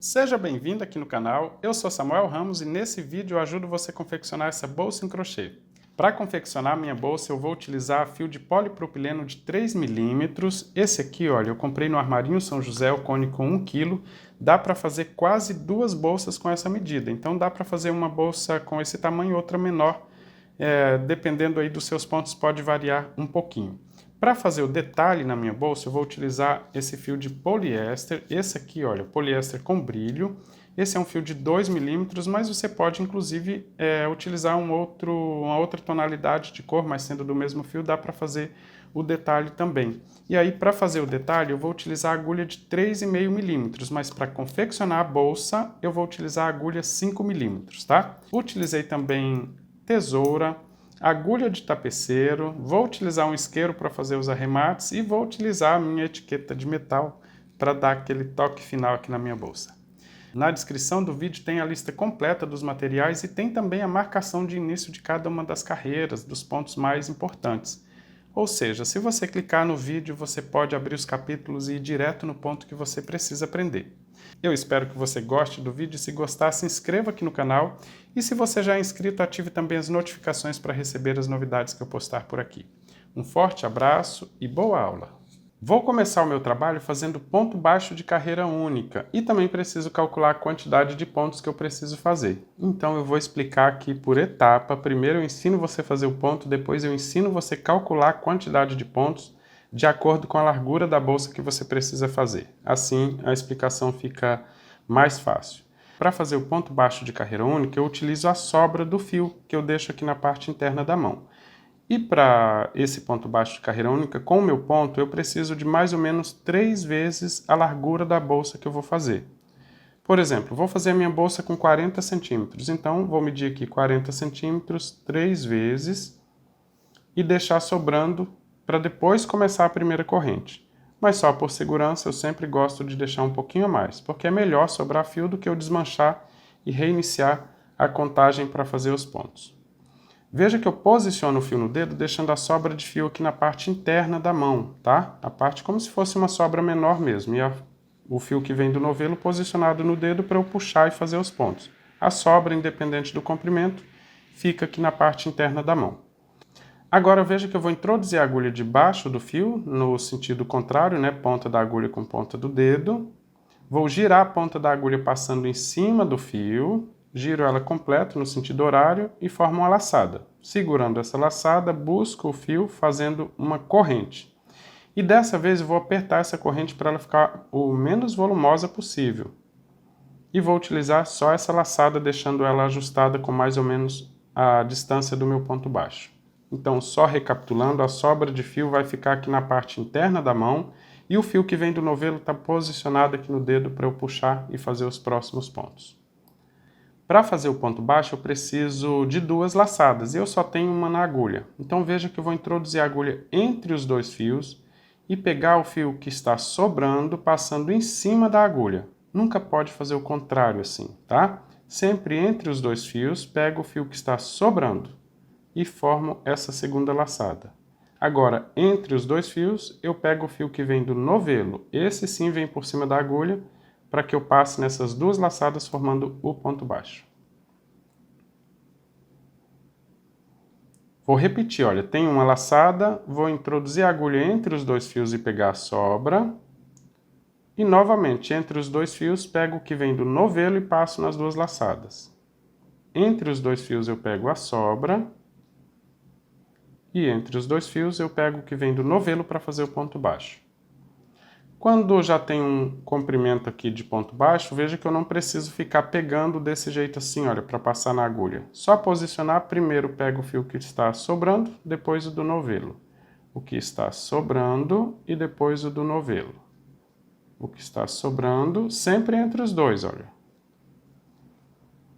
Seja bem-vindo aqui no canal, eu sou Samuel Ramos e nesse vídeo eu ajudo você a confeccionar essa bolsa em crochê. Para confeccionar a minha bolsa eu vou utilizar fio de polipropileno de 3 milímetros. Esse aqui, olha, eu comprei no Armarinho São José, o cone com 1 kg. Dá para fazer quase 2 bolsas com essa medida, então dá para fazer uma bolsa com esse tamanho e outra menor. Dependendo aí dos seus pontos pode variar um pouquinho. Para fazer o detalhe na minha bolsa, eu vou utilizar esse fio de poliéster. Esse aqui, olha, poliéster com brilho. Esse é um fio de 2 milímetros, mas você pode, inclusive, utilizar uma outra tonalidade de cor, mas sendo do mesmo fio, dá para fazer o detalhe também. E aí, para fazer o detalhe, eu vou utilizar a agulha de 3,5 milímetros, mas para confeccionar a bolsa, eu vou utilizar a agulha 5 milímetros, tá? Utilizei também tesoura, agulha de tapeceiro, vou utilizar um isqueiro para fazer os arremates e vou utilizar a minha etiqueta de metal para dar aquele toque final aqui na minha bolsa. Na descrição do vídeo tem a lista completa dos materiais e tem também a marcação de início de cada uma das carreiras, dos pontos mais importantes. Ou seja, se você clicar no vídeo, você pode abrir os capítulos e ir direto no ponto que você precisa aprender. Eu espero que você goste do vídeo. Se gostar, se inscreva aqui no canal. E se você já é inscrito, ative também as notificações para receber as novidades que eu postar por aqui. Um forte abraço e boa aula! Vou começar o meu trabalho fazendo ponto baixo de carreira única e também preciso calcular a quantidade de pontos que eu preciso fazer. Então eu vou explicar aqui por etapa. Primeiro eu ensino você a fazer o ponto, depois eu ensino você a calcular a quantidade de pontos de acordo com a largura da bolsa que você precisa fazer. Assim a explicação fica mais fácil. Para fazer o ponto baixo de carreira única, eu utilizo a sobra do fio que eu deixo aqui na parte interna da mão. E para esse ponto baixo de carreira única, com o meu ponto, eu preciso de mais ou menos 3 vezes a largura da bolsa que eu vou fazer. Por exemplo, vou fazer a minha bolsa com 40 centímetros, então vou medir aqui 40 centímetros 3 vezes e deixar sobrando para depois começar a primeira corrente. Mas só por segurança eu sempre gosto de deixar um pouquinho a mais, porque é melhor sobrar fio do que eu desmanchar e reiniciar a contagem para fazer os pontos. Veja que eu posiciono o fio no dedo, deixando a sobra de fio aqui na parte interna da mão, tá? A parte como se fosse uma sobra menor mesmo. E o fio que vem do novelo posicionado no dedo para eu puxar e fazer os pontos. A sobra, independente do comprimento, fica aqui na parte interna da mão. Agora veja que eu vou introduzir a agulha debaixo do fio, no sentido contrário, né? Ponta da agulha com ponta do dedo. Vou girar a ponta da agulha passando em cima do fio. Giro ela completa no sentido horário e formo uma laçada. Segurando essa laçada, busco o fio fazendo uma corrente. E dessa vez eu vou apertar essa corrente para ela ficar o menos volumosa possível. E vou utilizar só essa laçada, deixando ela ajustada com mais ou menos a distância do meu ponto baixo. Então, só recapitulando, a sobra de fio vai ficar aqui na parte interna da mão e o fio que vem do novelo está posicionado aqui no dedo para eu puxar e fazer os próximos pontos. Para fazer o ponto baixo, eu preciso de 2 laçadas, e eu só tenho uma na agulha. Então veja que eu vou introduzir a agulha entre os 2 fios e pegar o fio que está sobrando, passando em cima da agulha. Nunca pode fazer o contrário assim, tá? Sempre entre os 2 fios, pego o fio que está sobrando e formo essa segunda laçada. Agora, entre os 2 fios, eu pego o fio que vem do novelo. Esse sim vem por cima da agulha, para que eu passe nessas 2 laçadas formando o ponto baixo. Vou repetir, olha, tem uma laçada, vou introduzir a agulha entre os 2 fios e pegar a sobra. E novamente, entre os 2 fios, pego o que vem do novelo e passo nas 2 laçadas. Entre os 2 fios eu pego a sobra. E entre os 2 fios eu pego o que vem do novelo para fazer o ponto baixo. Quando já tem um comprimento aqui de ponto baixo, veja que eu não preciso ficar pegando desse jeito assim, olha, para passar na agulha. Só posicionar, primeiro pego o fio que está sobrando, depois o do novelo. O que está sobrando e depois o do novelo. O que está sobrando, sempre entre os 2, olha.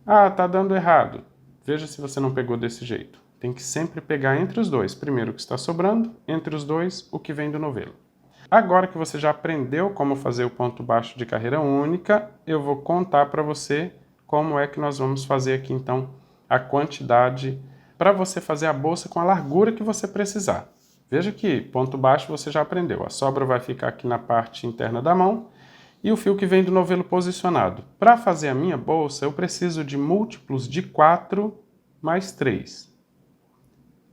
Ah, tá dando errado. Veja se você não pegou desse jeito. Tem que sempre pegar entre os 2. Primeiro o que está sobrando, entre os 2 o que vem do novelo. Agora que você já aprendeu como fazer o ponto baixo de carreira única, eu vou contar para você como é que nós vamos fazer aqui então a quantidade para você fazer a bolsa com a largura que você precisar. Veja que ponto baixo você já aprendeu. A sobra vai ficar aqui na parte interna da mão e o fio que vem do novelo posicionado. Para fazer a minha bolsa, eu preciso de múltiplos de 4 mais 3.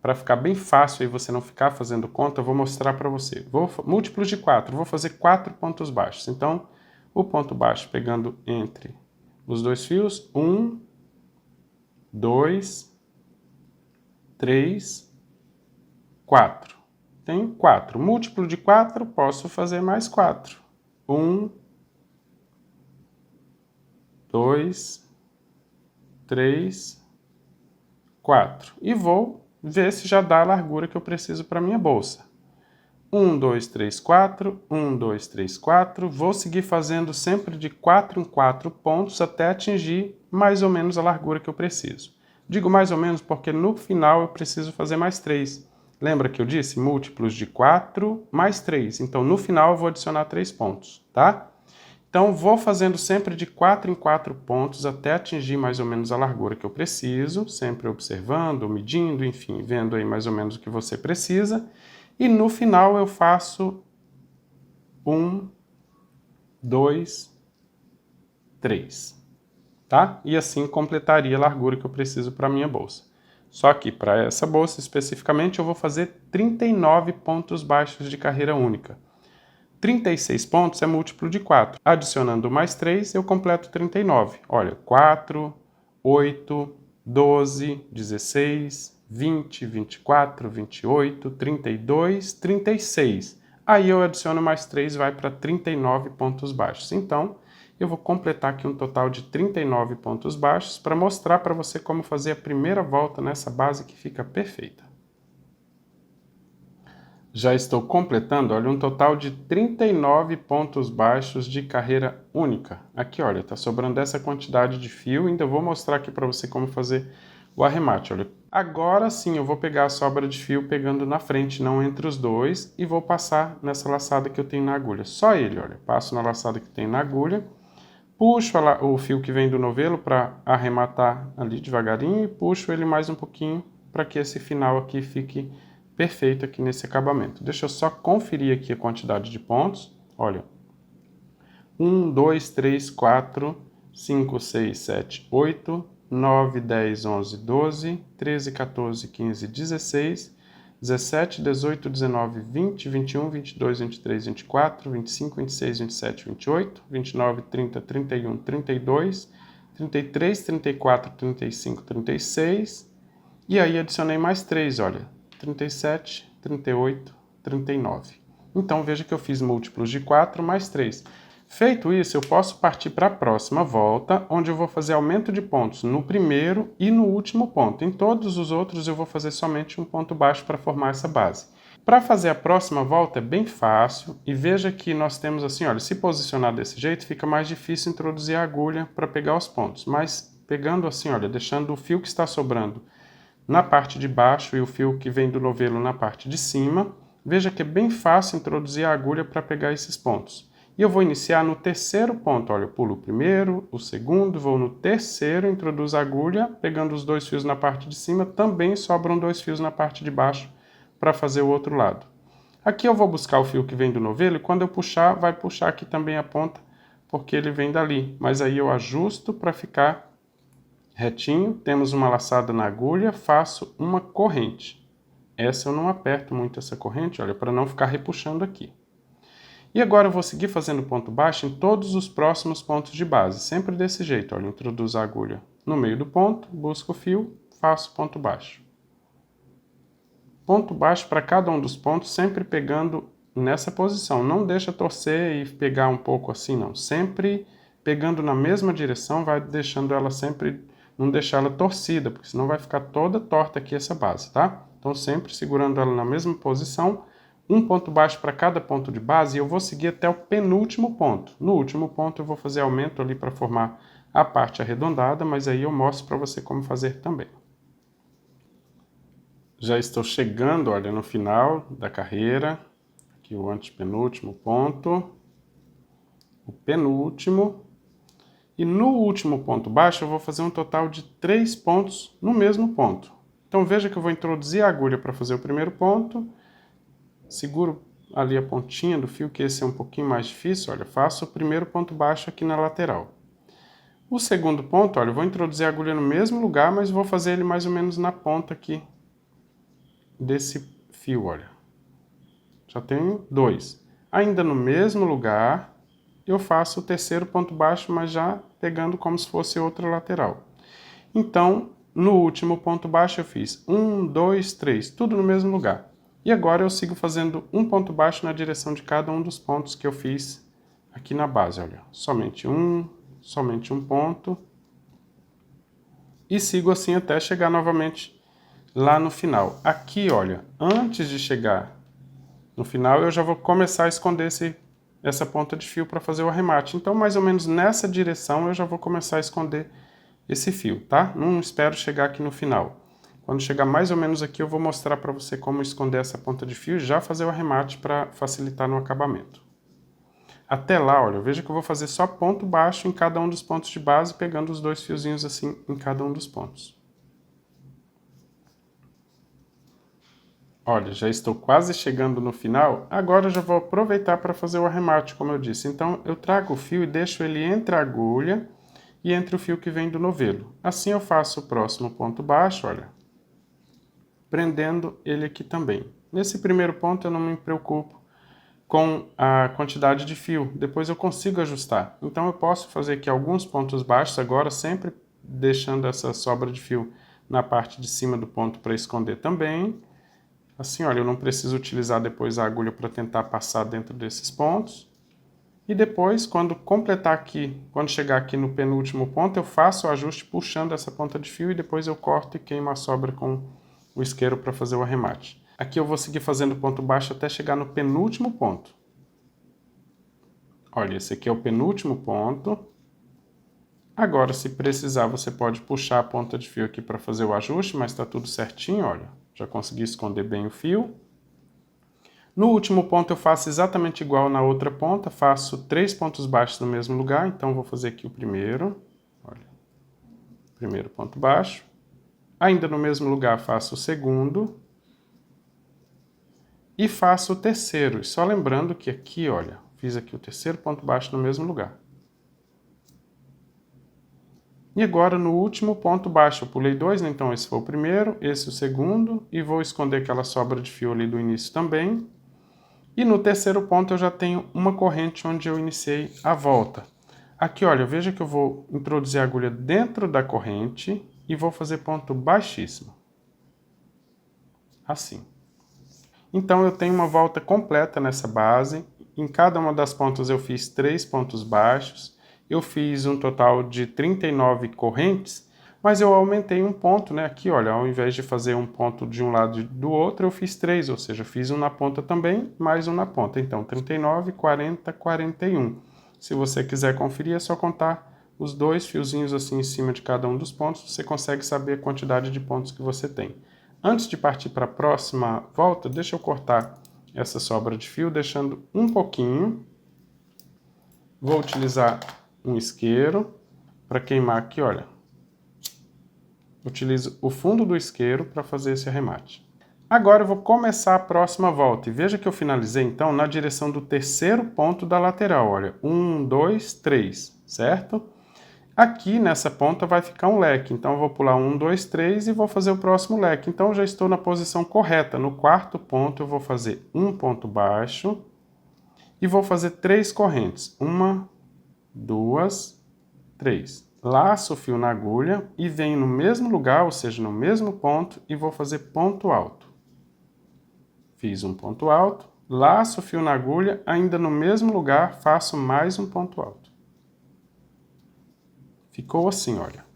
Para ficar bem fácil e você não ficar fazendo conta, eu vou mostrar para você. Múltiplos de 4, vou fazer 4 pontos baixos. Então, o ponto baixo pegando entre os dois fios, 1, 2, 3, 4. Tem 4. Múltiplo de 4, posso fazer mais 4. 1, 2, 3, 4. E vou ver se já dá a largura que eu preciso para minha bolsa. 1, 2, 3, 4, 1, 2, 3, 4. Vou seguir fazendo sempre de 4 em 4 pontos até atingir mais ou menos a largura que eu preciso. Digo mais ou menos porque no final eu preciso fazer mais 3. Lembra que eu disse múltiplos de 4 mais 3. Então no final eu vou adicionar 3 pontos, tá? Então vou fazendo sempre de 4 em 4 pontos até atingir mais ou menos a largura que eu preciso, sempre observando, medindo, enfim, vendo aí mais ou menos o que você precisa. E no final eu faço 1, 2, 3, tá? E assim completaria a largura que eu preciso para a minha bolsa. Só que para essa bolsa especificamente eu vou fazer 39 pontos baixos de carreira única. 36 pontos é múltiplo de 4. Adicionando mais 3, eu completo 39. Olha, 4, 8, 12, 16, 20, 24, 28, 32, 36. Aí eu adiciono mais 3, vai para 39 pontos baixos. Então, eu vou completar aqui um total de 39 pontos baixos para mostrar para você como fazer a primeira volta nessa base que fica perfeita. Já estou completando, olha, um total de 39 pontos baixos de carreira única. Aqui, olha, tá sobrando essa quantidade de fio, ainda vou mostrar aqui para você como fazer o arremate, olha. Agora sim, eu vou pegar a sobra de fio pegando na frente, não entre os dois, e vou passar nessa laçada que eu tenho na agulha. Só ele, olha, passo na laçada que tem na agulha, puxo o fio que vem do novelo para arrematar ali devagarinho e puxo ele mais um pouquinho para que esse final aqui fique perfeito aqui nesse acabamento. Deixa eu só conferir aqui a quantidade de pontos. Olha, 1, 2, 3, 4, 5, 6, 7, 8, 9, 10, 11, 12, 13, 14, 15, 16, 17, 18, 19, 20, 21, 22, 23, 24, 25, 26, 27, 28, 29, 30, 31, 32, 33, 34, 35, 36. E aí adicionei mais 3, olha. 37, 38, 39. Então veja que eu fiz múltiplos de 4 mais 3. Feito isso, eu posso partir para a próxima volta, onde eu vou fazer aumento de pontos no primeiro e no último ponto. Em todos os outros eu vou fazer somente um ponto baixo para formar essa base. Para fazer a próxima volta é bem fácil e veja que nós temos assim, olha, se posicionar desse jeito fica mais difícil introduzir a agulha para pegar os pontos, mas pegando assim, olha, deixando o fio que está sobrando na parte de baixo e o fio que vem do novelo na parte de cima, veja que é bem fácil introduzir a agulha para pegar esses pontos. E eu vou iniciar no terceiro ponto, olha, eu pulo o primeiro, o segundo, vou no terceiro, introduzo a agulha, pegando os dois fios na parte de cima, também sobram dois fios na parte de baixo para fazer o outro lado. Aqui eu vou buscar o fio que vem do novelo e quando eu puxar, vai puxar aqui também a ponta, porque ele vem dali, mas aí eu ajusto para ficar retinho, temos uma laçada na agulha, faço uma corrente. Essa eu não aperto muito essa corrente, olha, para não ficar repuxando aqui. E agora eu vou seguir fazendo ponto baixo em todos os próximos pontos de base, sempre desse jeito, olha, introduzo a agulha no meio do ponto, busco o fio, faço ponto baixo. Ponto baixo para cada um dos pontos, sempre pegando nessa posição, não deixa torcer e pegar um pouco assim, não. Sempre pegando na mesma direção, vai deixando ela sempre, não deixar ela torcida, porque senão vai ficar toda torta aqui essa base, tá? Então sempre segurando ela na mesma posição, um ponto baixo para cada ponto de base e eu vou seguir até o penúltimo ponto. No último ponto eu vou fazer aumento ali para formar a parte arredondada, mas aí eu mostro para você como fazer também. Já estou chegando, olha, no final da carreira, aqui o antepenúltimo ponto, o penúltimo, e no último ponto baixo eu vou fazer um total de 3 pontos no mesmo ponto. Então veja que eu vou introduzir a agulha para fazer o primeiro ponto, seguro ali a pontinha do fio, que esse é um pouquinho mais difícil, olha, faço o primeiro ponto baixo aqui na lateral. O segundo ponto, olha, eu vou introduzir a agulha no mesmo lugar, mas vou fazer ele mais ou menos na ponta aqui desse fio, olha. Já tenho 2. Ainda no mesmo lugar, eu faço o terceiro ponto baixo, mas já pegando como se fosse outra lateral. Então, no último ponto baixo eu fiz 1, 2, 3, tudo no mesmo lugar. E agora eu sigo fazendo um ponto baixo na direção de cada um dos pontos que eu fiz aqui na base, olha. Somente um ponto. E sigo assim até chegar novamente lá no final. Aqui, olha, antes de chegar no final, eu já vou começar a esconder essa ponta de fio para fazer o arremate. Então, mais ou menos nessa direção, eu já vou começar a esconder esse fio, tá? Não espero chegar aqui no final. Quando chegar mais ou menos aqui, eu vou mostrar para você como esconder essa ponta de fio e já fazer o arremate para facilitar no acabamento. Até lá, olha, veja que eu vou fazer só ponto baixo em cada um dos pontos de base, pegando os 2 fiozinhos assim em cada um dos pontos. Olha, já estou quase chegando no final, agora eu já vou aproveitar para fazer o arremate, como eu disse. Então, eu trago o fio e deixo ele entre a agulha e entre o fio que vem do novelo. Assim eu faço o próximo ponto baixo, olha, prendendo ele aqui também. Nesse primeiro ponto eu não me preocupo com a quantidade de fio, depois eu consigo ajustar. Então eu posso fazer aqui alguns pontos baixos agora, sempre deixando essa sobra de fio na parte de cima do ponto para esconder também. Assim, olha, eu não preciso utilizar depois a agulha para tentar passar dentro desses pontos. E depois, quando completar aqui, quando chegar aqui no penúltimo ponto, eu faço o ajuste puxando essa ponta de fio e depois eu corto e queimo a sobra com o isqueiro para fazer o arremate. Aqui eu vou seguir fazendo ponto baixo até chegar no penúltimo ponto. Olha, esse aqui é o penúltimo ponto. Agora, se precisar, você pode puxar a ponta de fio aqui para fazer o ajuste, mas está tudo certinho, olha. Já consegui esconder bem o fio. No último ponto eu faço exatamente igual na outra ponta, faço 3 pontos baixos no mesmo lugar, então vou fazer aqui o primeiro, olha, primeiro ponto baixo. Ainda no mesmo lugar faço o segundo e faço o terceiro. E só lembrando que aqui, olha, fiz aqui o terceiro ponto baixo no mesmo lugar. E agora no último ponto baixo, eu pulei 2, né? Então esse foi o primeiro, esse o segundo, e vou esconder aquela sobra de fio ali do início também. E no terceiro ponto eu já tenho uma corrente onde eu iniciei a volta. Aqui, olha, veja que eu vou introduzir a agulha dentro da corrente e vou fazer ponto baixíssimo. Assim. Então eu tenho uma volta completa nessa base. Em cada uma das pontas eu fiz 3 pontos baixos. Eu fiz um total de 39 correntes, mas eu aumentei um ponto, né? Aqui, olha, ao invés de fazer um ponto de um lado e do outro, eu fiz 3, ou seja, fiz um na ponta também, mais um na ponta. Então, 39, 40, 41. Se você quiser conferir, é só contar os 2 fiozinhos assim em cima de cada um dos pontos, você consegue saber a quantidade de pontos que você tem. Antes de partir para a próxima volta, deixa eu cortar essa sobra de fio, deixando um pouquinho. Vou utilizar um isqueiro para queimar aqui, olha. Utilizo o fundo do isqueiro para fazer esse arremate. Agora eu vou começar a próxima volta. E veja que eu finalizei, então, na direção do terceiro ponto da lateral. Olha, 1, 2, 3, certo? Aqui nessa ponta vai ficar um leque. Então eu vou pular 1, 2, 3 e vou fazer o próximo leque. Então eu já estou na posição correta. No quarto ponto eu vou fazer um ponto baixo e vou fazer 3 correntes. 1, 2, 3. Laço o fio na agulha e venho no mesmo lugar, ou seja, no mesmo ponto, e vou fazer ponto alto. Fiz um ponto alto, laço o fio na agulha, ainda no mesmo lugar, faço mais um ponto alto. Ficou assim, olha.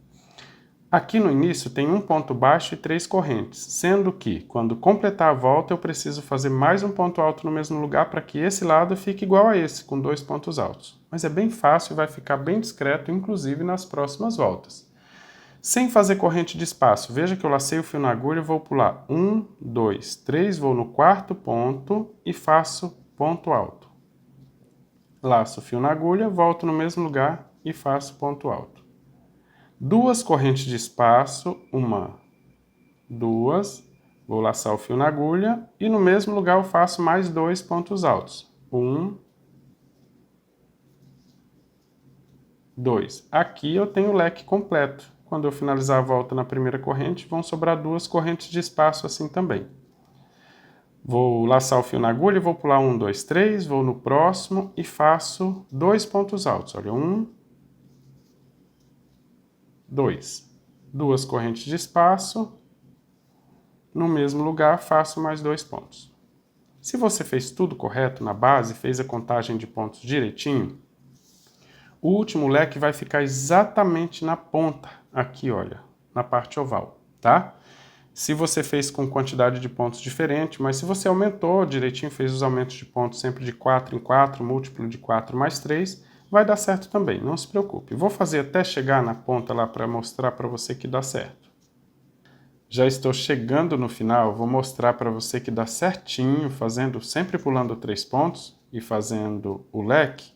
Aqui no início tem um ponto baixo e 3 correntes, sendo que, quando completar a volta, eu preciso fazer mais um ponto alto no mesmo lugar para que esse lado fique igual a esse, com 2 pontos altos. Mas é bem fácil e vai ficar bem discreto, inclusive nas próximas voltas. Sem fazer corrente de espaço, veja que eu lacei o fio na agulha e vou pular 1, 2, 3, vou no quarto ponto e faço ponto alto. Laço o fio na agulha, volto no mesmo lugar e faço ponto alto. 2 correntes de espaço, 1, 2, Vou laçar o fio na agulha e no mesmo lugar eu faço mais 2 pontos altos. 1, 2. Aqui eu tenho o leque completo. Quando eu finalizar a volta na primeira corrente, vão sobrar 2 correntes de espaço assim também. Vou laçar o fio na agulha e vou pular 1, 2, 3, vou no próximo e faço 2 pontos altos. Olha, 1, 2. 2 correntes de espaço. No mesmo lugar, faço mais 2 pontos. Se você fez tudo correto na base, fez a contagem de pontos direitinho, o último leque vai ficar exatamente na ponta, aqui, olha, na parte oval, tá? Se você fez com quantidade de pontos diferente, mas se você aumentou direitinho, fez os aumentos de pontos sempre de 4 em 4, múltiplo de 4 mais 3, vai dar certo também, não se preocupe. Vou fazer até chegar na ponta lá para mostrar para você que dá certo. Já estou chegando no final, vou mostrar para você que dá certinho, sempre pulando 3 pontos e fazendo o leque.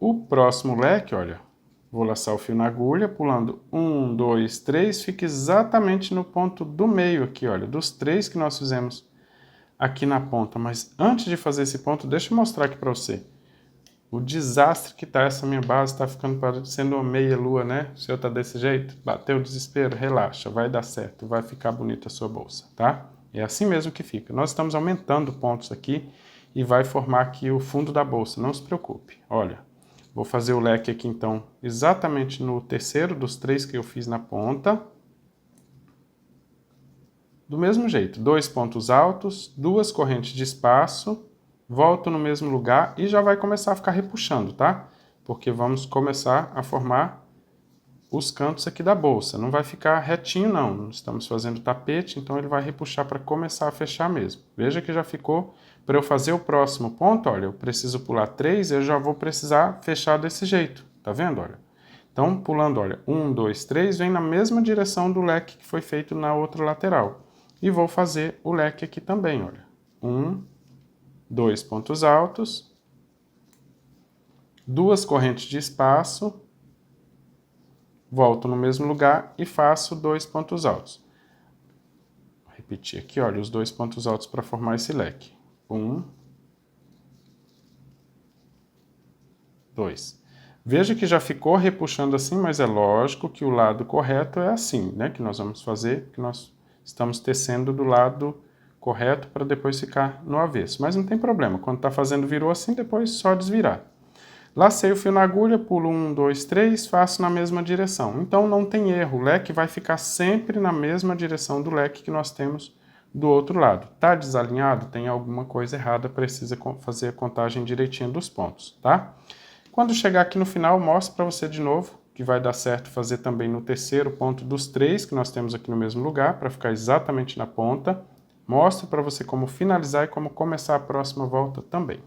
O próximo leque, olha, vou laçar o fio na agulha, pulando 1, 2, 3, fica exatamente no ponto do meio aqui, olha, dos 3 que nós fizemos aqui na ponta. Mas antes de fazer esse ponto, deixa eu mostrar aqui para você. O desastre que tá essa minha base, tá ficando parecendo uma meia lua, né? O seu tá desse jeito? Bateu o desespero? Relaxa, vai dar certo, vai ficar bonita a sua bolsa, tá? É assim mesmo que fica. Nós estamos aumentando pontos aqui e vai formar aqui o fundo da bolsa, não se preocupe. Olha, vou fazer o leque aqui então, exatamente no terceiro dos 3 que eu fiz na ponta. Do mesmo jeito, 2 pontos altos, 2 correntes de espaço, volto no mesmo lugar e já vai começar a ficar repuxando, tá? Porque vamos começar a formar os cantos aqui da bolsa. Não vai ficar retinho não, estamos fazendo tapete, então ele vai repuxar para começar a fechar mesmo. Veja que já ficou. Para eu fazer o próximo ponto, olha, eu preciso pular 3, eu já vou precisar fechar desse jeito, tá vendo, olha? Então, pulando, olha, 1, 2, 3, vem na mesma direção do leque que foi feito na outra lateral. E vou fazer o leque aqui também, olha. 1, 2 pontos altos, 2 correntes de espaço, volto no mesmo lugar e faço 2 pontos altos. Vou repetir aqui, olha, os 2 pontos altos para formar esse leque. 1, 2. Veja que já ficou repuxando assim, mas é lógico que o lado correto é assim, né? Que nós vamos fazer, que nós estamos tecendo do lado correto para depois ficar no avesso. Mas não tem problema, quando está fazendo virou assim, depois só desvirar. Lacei o fio na agulha, pulo 1, 2, 3, faço na mesma direção. Então não tem erro, o leque vai ficar sempre na mesma direção do leque que nós temos do outro lado. Tá desalinhado? Tem alguma coisa errada, precisa fazer a contagem direitinha dos pontos, tá? Quando chegar aqui no final, mostro para você de novo que vai dar certo fazer também no terceiro ponto dos 3 que nós temos aqui no mesmo lugar, para ficar exatamente na ponta. Mostro para você como finalizar e como começar a próxima volta também.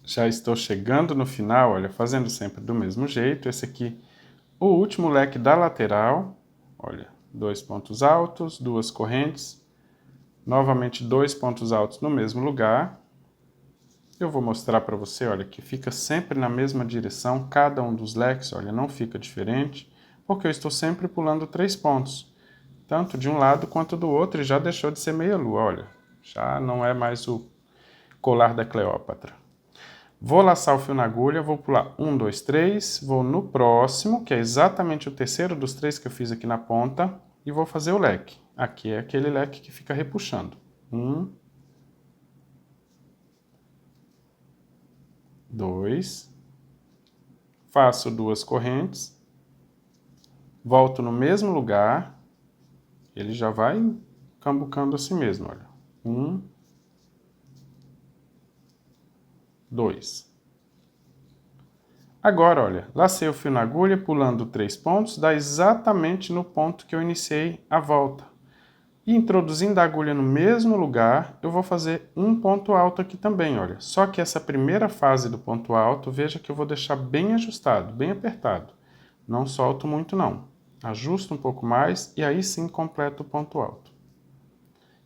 Já estou chegando no final, olha, fazendo sempre do mesmo jeito. Esse aqui, o último leque da lateral. Olha, 2 pontos altos, 2 correntes. Novamente 2 pontos altos no mesmo lugar. Eu vou mostrar para você, olha, que fica sempre na mesma direção, cada um dos leques, olha, não fica diferente, porque eu estou sempre pulando 3 pontos, tanto de um lado quanto do outro, e já deixou de ser meia lua, olha, já não é mais o colar da Cleópatra. Vou laçar o fio na agulha, vou pular 1, 2, 3, vou no próximo, que é exatamente o terceiro dos 3 que eu fiz aqui na ponta, e vou fazer o leque. Aqui é aquele leque que fica repuxando. 1, 2, faço 2 correntes, volto no mesmo lugar, ele já vai cambucando assim mesmo, olha. 1, 2. Agora, olha, lacei o fio na agulha, pulando 3 pontos, dá exatamente no ponto que eu iniciei a volta. E introduzindo a agulha no mesmo lugar, eu vou fazer um ponto alto aqui também, olha. Só que essa primeira fase do ponto alto, veja que eu vou deixar bem ajustado, bem apertado. Não solto muito não. Ajusto um pouco mais e aí sim completo o ponto alto.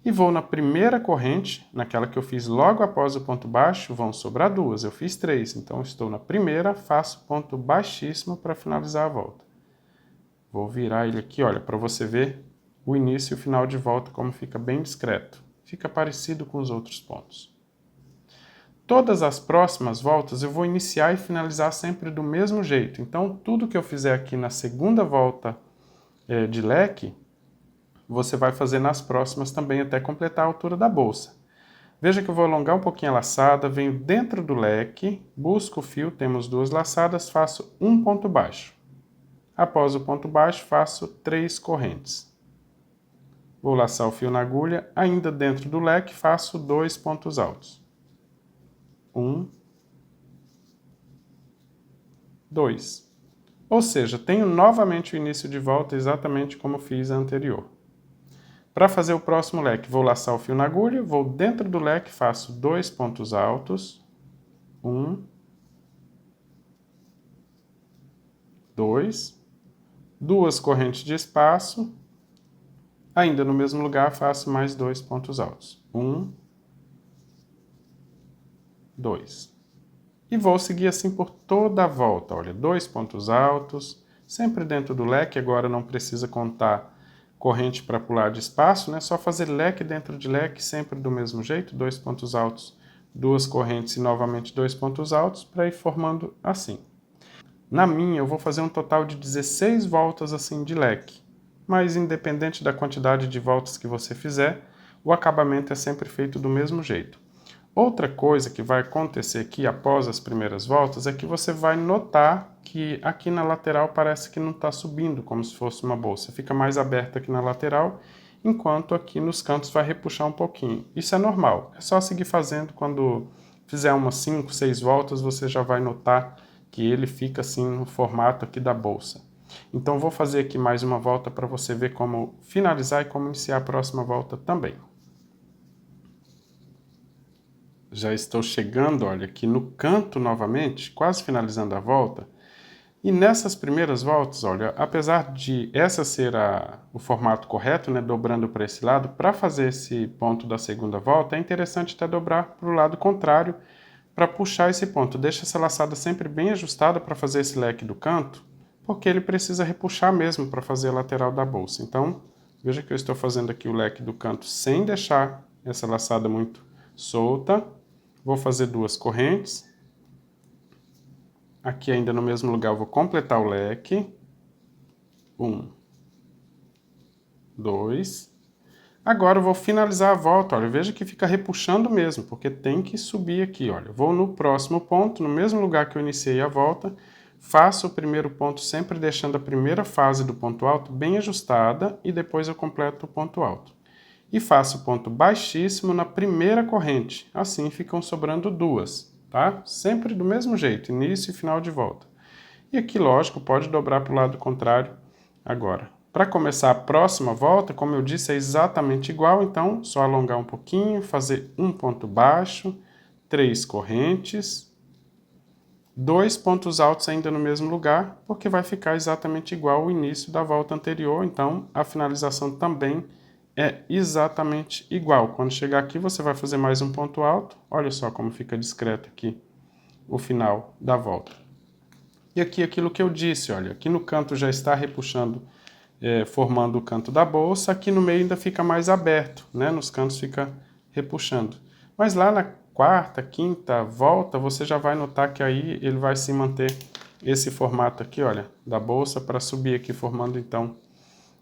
E vou na primeira corrente, naquela que eu fiz logo após o ponto baixo, vão sobrar 2, eu fiz 3. Então estou na primeira, faço ponto baixíssimo para finalizar a volta. Vou virar ele aqui, olha, para você ver o início e o final de volta, como fica bem discreto. Fica parecido com os outros pontos. Todas as próximas voltas eu vou iniciar e finalizar sempre do mesmo jeito. Então, tudo que eu fizer aqui na segunda volta de leque, você vai fazer nas próximas também até completar a altura da bolsa. Veja que eu vou alongar um pouquinho a laçada, venho dentro do leque, busco o fio, temos 2 laçadas, faço um ponto baixo. Após o ponto baixo, faço 3 correntes. Vou laçar o fio na agulha, ainda dentro do leque, faço 2 pontos altos. 1, 2. Ou seja, tenho novamente o início de volta exatamente como fiz a anterior. Para fazer o próximo leque, vou laçar o fio na agulha, vou dentro do leque, faço 2 pontos altos. 1, 2. 2 correntes de espaço. Ainda no mesmo lugar, faço mais 2 pontos altos. 1, 2. E vou seguir assim por toda a volta. Olha, 2 pontos altos, sempre dentro do leque. Agora não precisa contar corrente para pular de espaço, né? Só fazer leque dentro de leque, sempre do mesmo jeito. 2 pontos altos, 2 correntes e novamente 2 pontos altos, para ir formando assim. Na minha, eu vou fazer um total de 16 voltas assim de leque. Mas independente da quantidade de voltas que você fizer, o acabamento é sempre feito do mesmo jeito. Outra coisa que vai acontecer aqui após as primeiras voltas é que você vai notar que aqui na lateral parece que não está subindo, como se fosse uma bolsa. Fica mais aberta aqui na lateral, enquanto aqui nos cantos vai repuxar um pouquinho. Isso é normal, é só seguir fazendo. Quando fizer umas 5, 6 voltas, você já vai notar que ele fica assim no formato aqui da bolsa. Então vou fazer aqui mais uma volta para você ver como finalizar e como iniciar a próxima volta também. Já estou chegando, olha, aqui no canto novamente, quase finalizando a volta. E nessas primeiras voltas, olha, apesar de essa ser o formato correto, né, dobrando para esse lado, para fazer esse ponto da segunda volta, é interessante até dobrar para o lado contrário, para puxar esse ponto. Deixa essa laçada sempre bem ajustada para fazer esse leque do canto, porque ele precisa repuxar mesmo para fazer a lateral da bolsa. Então, veja que eu estou fazendo aqui o leque do canto sem deixar essa laçada muito solta. Vou fazer 2 correntes. Aqui ainda no mesmo lugar eu vou completar o leque. 1, 2. Agora eu vou finalizar a volta, olha, veja que fica repuxando mesmo, porque tem que subir aqui, olha. Vou no próximo ponto, no mesmo lugar que eu iniciei a volta, faço o primeiro ponto sempre deixando a primeira fase do ponto alto bem ajustada e depois eu completo o ponto alto. E faço ponto baixíssimo na primeira corrente, assim ficam sobrando 2, tá? Sempre do mesmo jeito, início e final de volta. E aqui, lógico, pode dobrar para o lado contrário agora. Para começar a próxima volta, como eu disse, é exatamente igual, então só alongar um pouquinho, fazer um ponto baixo, 3 correntes, 2 pontos altos ainda no mesmo lugar, porque vai ficar exatamente igual ao início da volta anterior, então a finalização também é exatamente igual. Quando chegar aqui, você vai fazer mais um ponto alto. Olha só como fica discreto aqui o final da volta. E aqui aquilo que eu disse, olha, aqui no canto já está repuxando, formando o canto da bolsa. Aqui no meio ainda fica mais aberto, né? Nos cantos fica repuxando. Mas lá na quarta, quinta volta, você já vai notar que aí ele vai se manter esse formato aqui, olha, da bolsa para subir aqui, formando então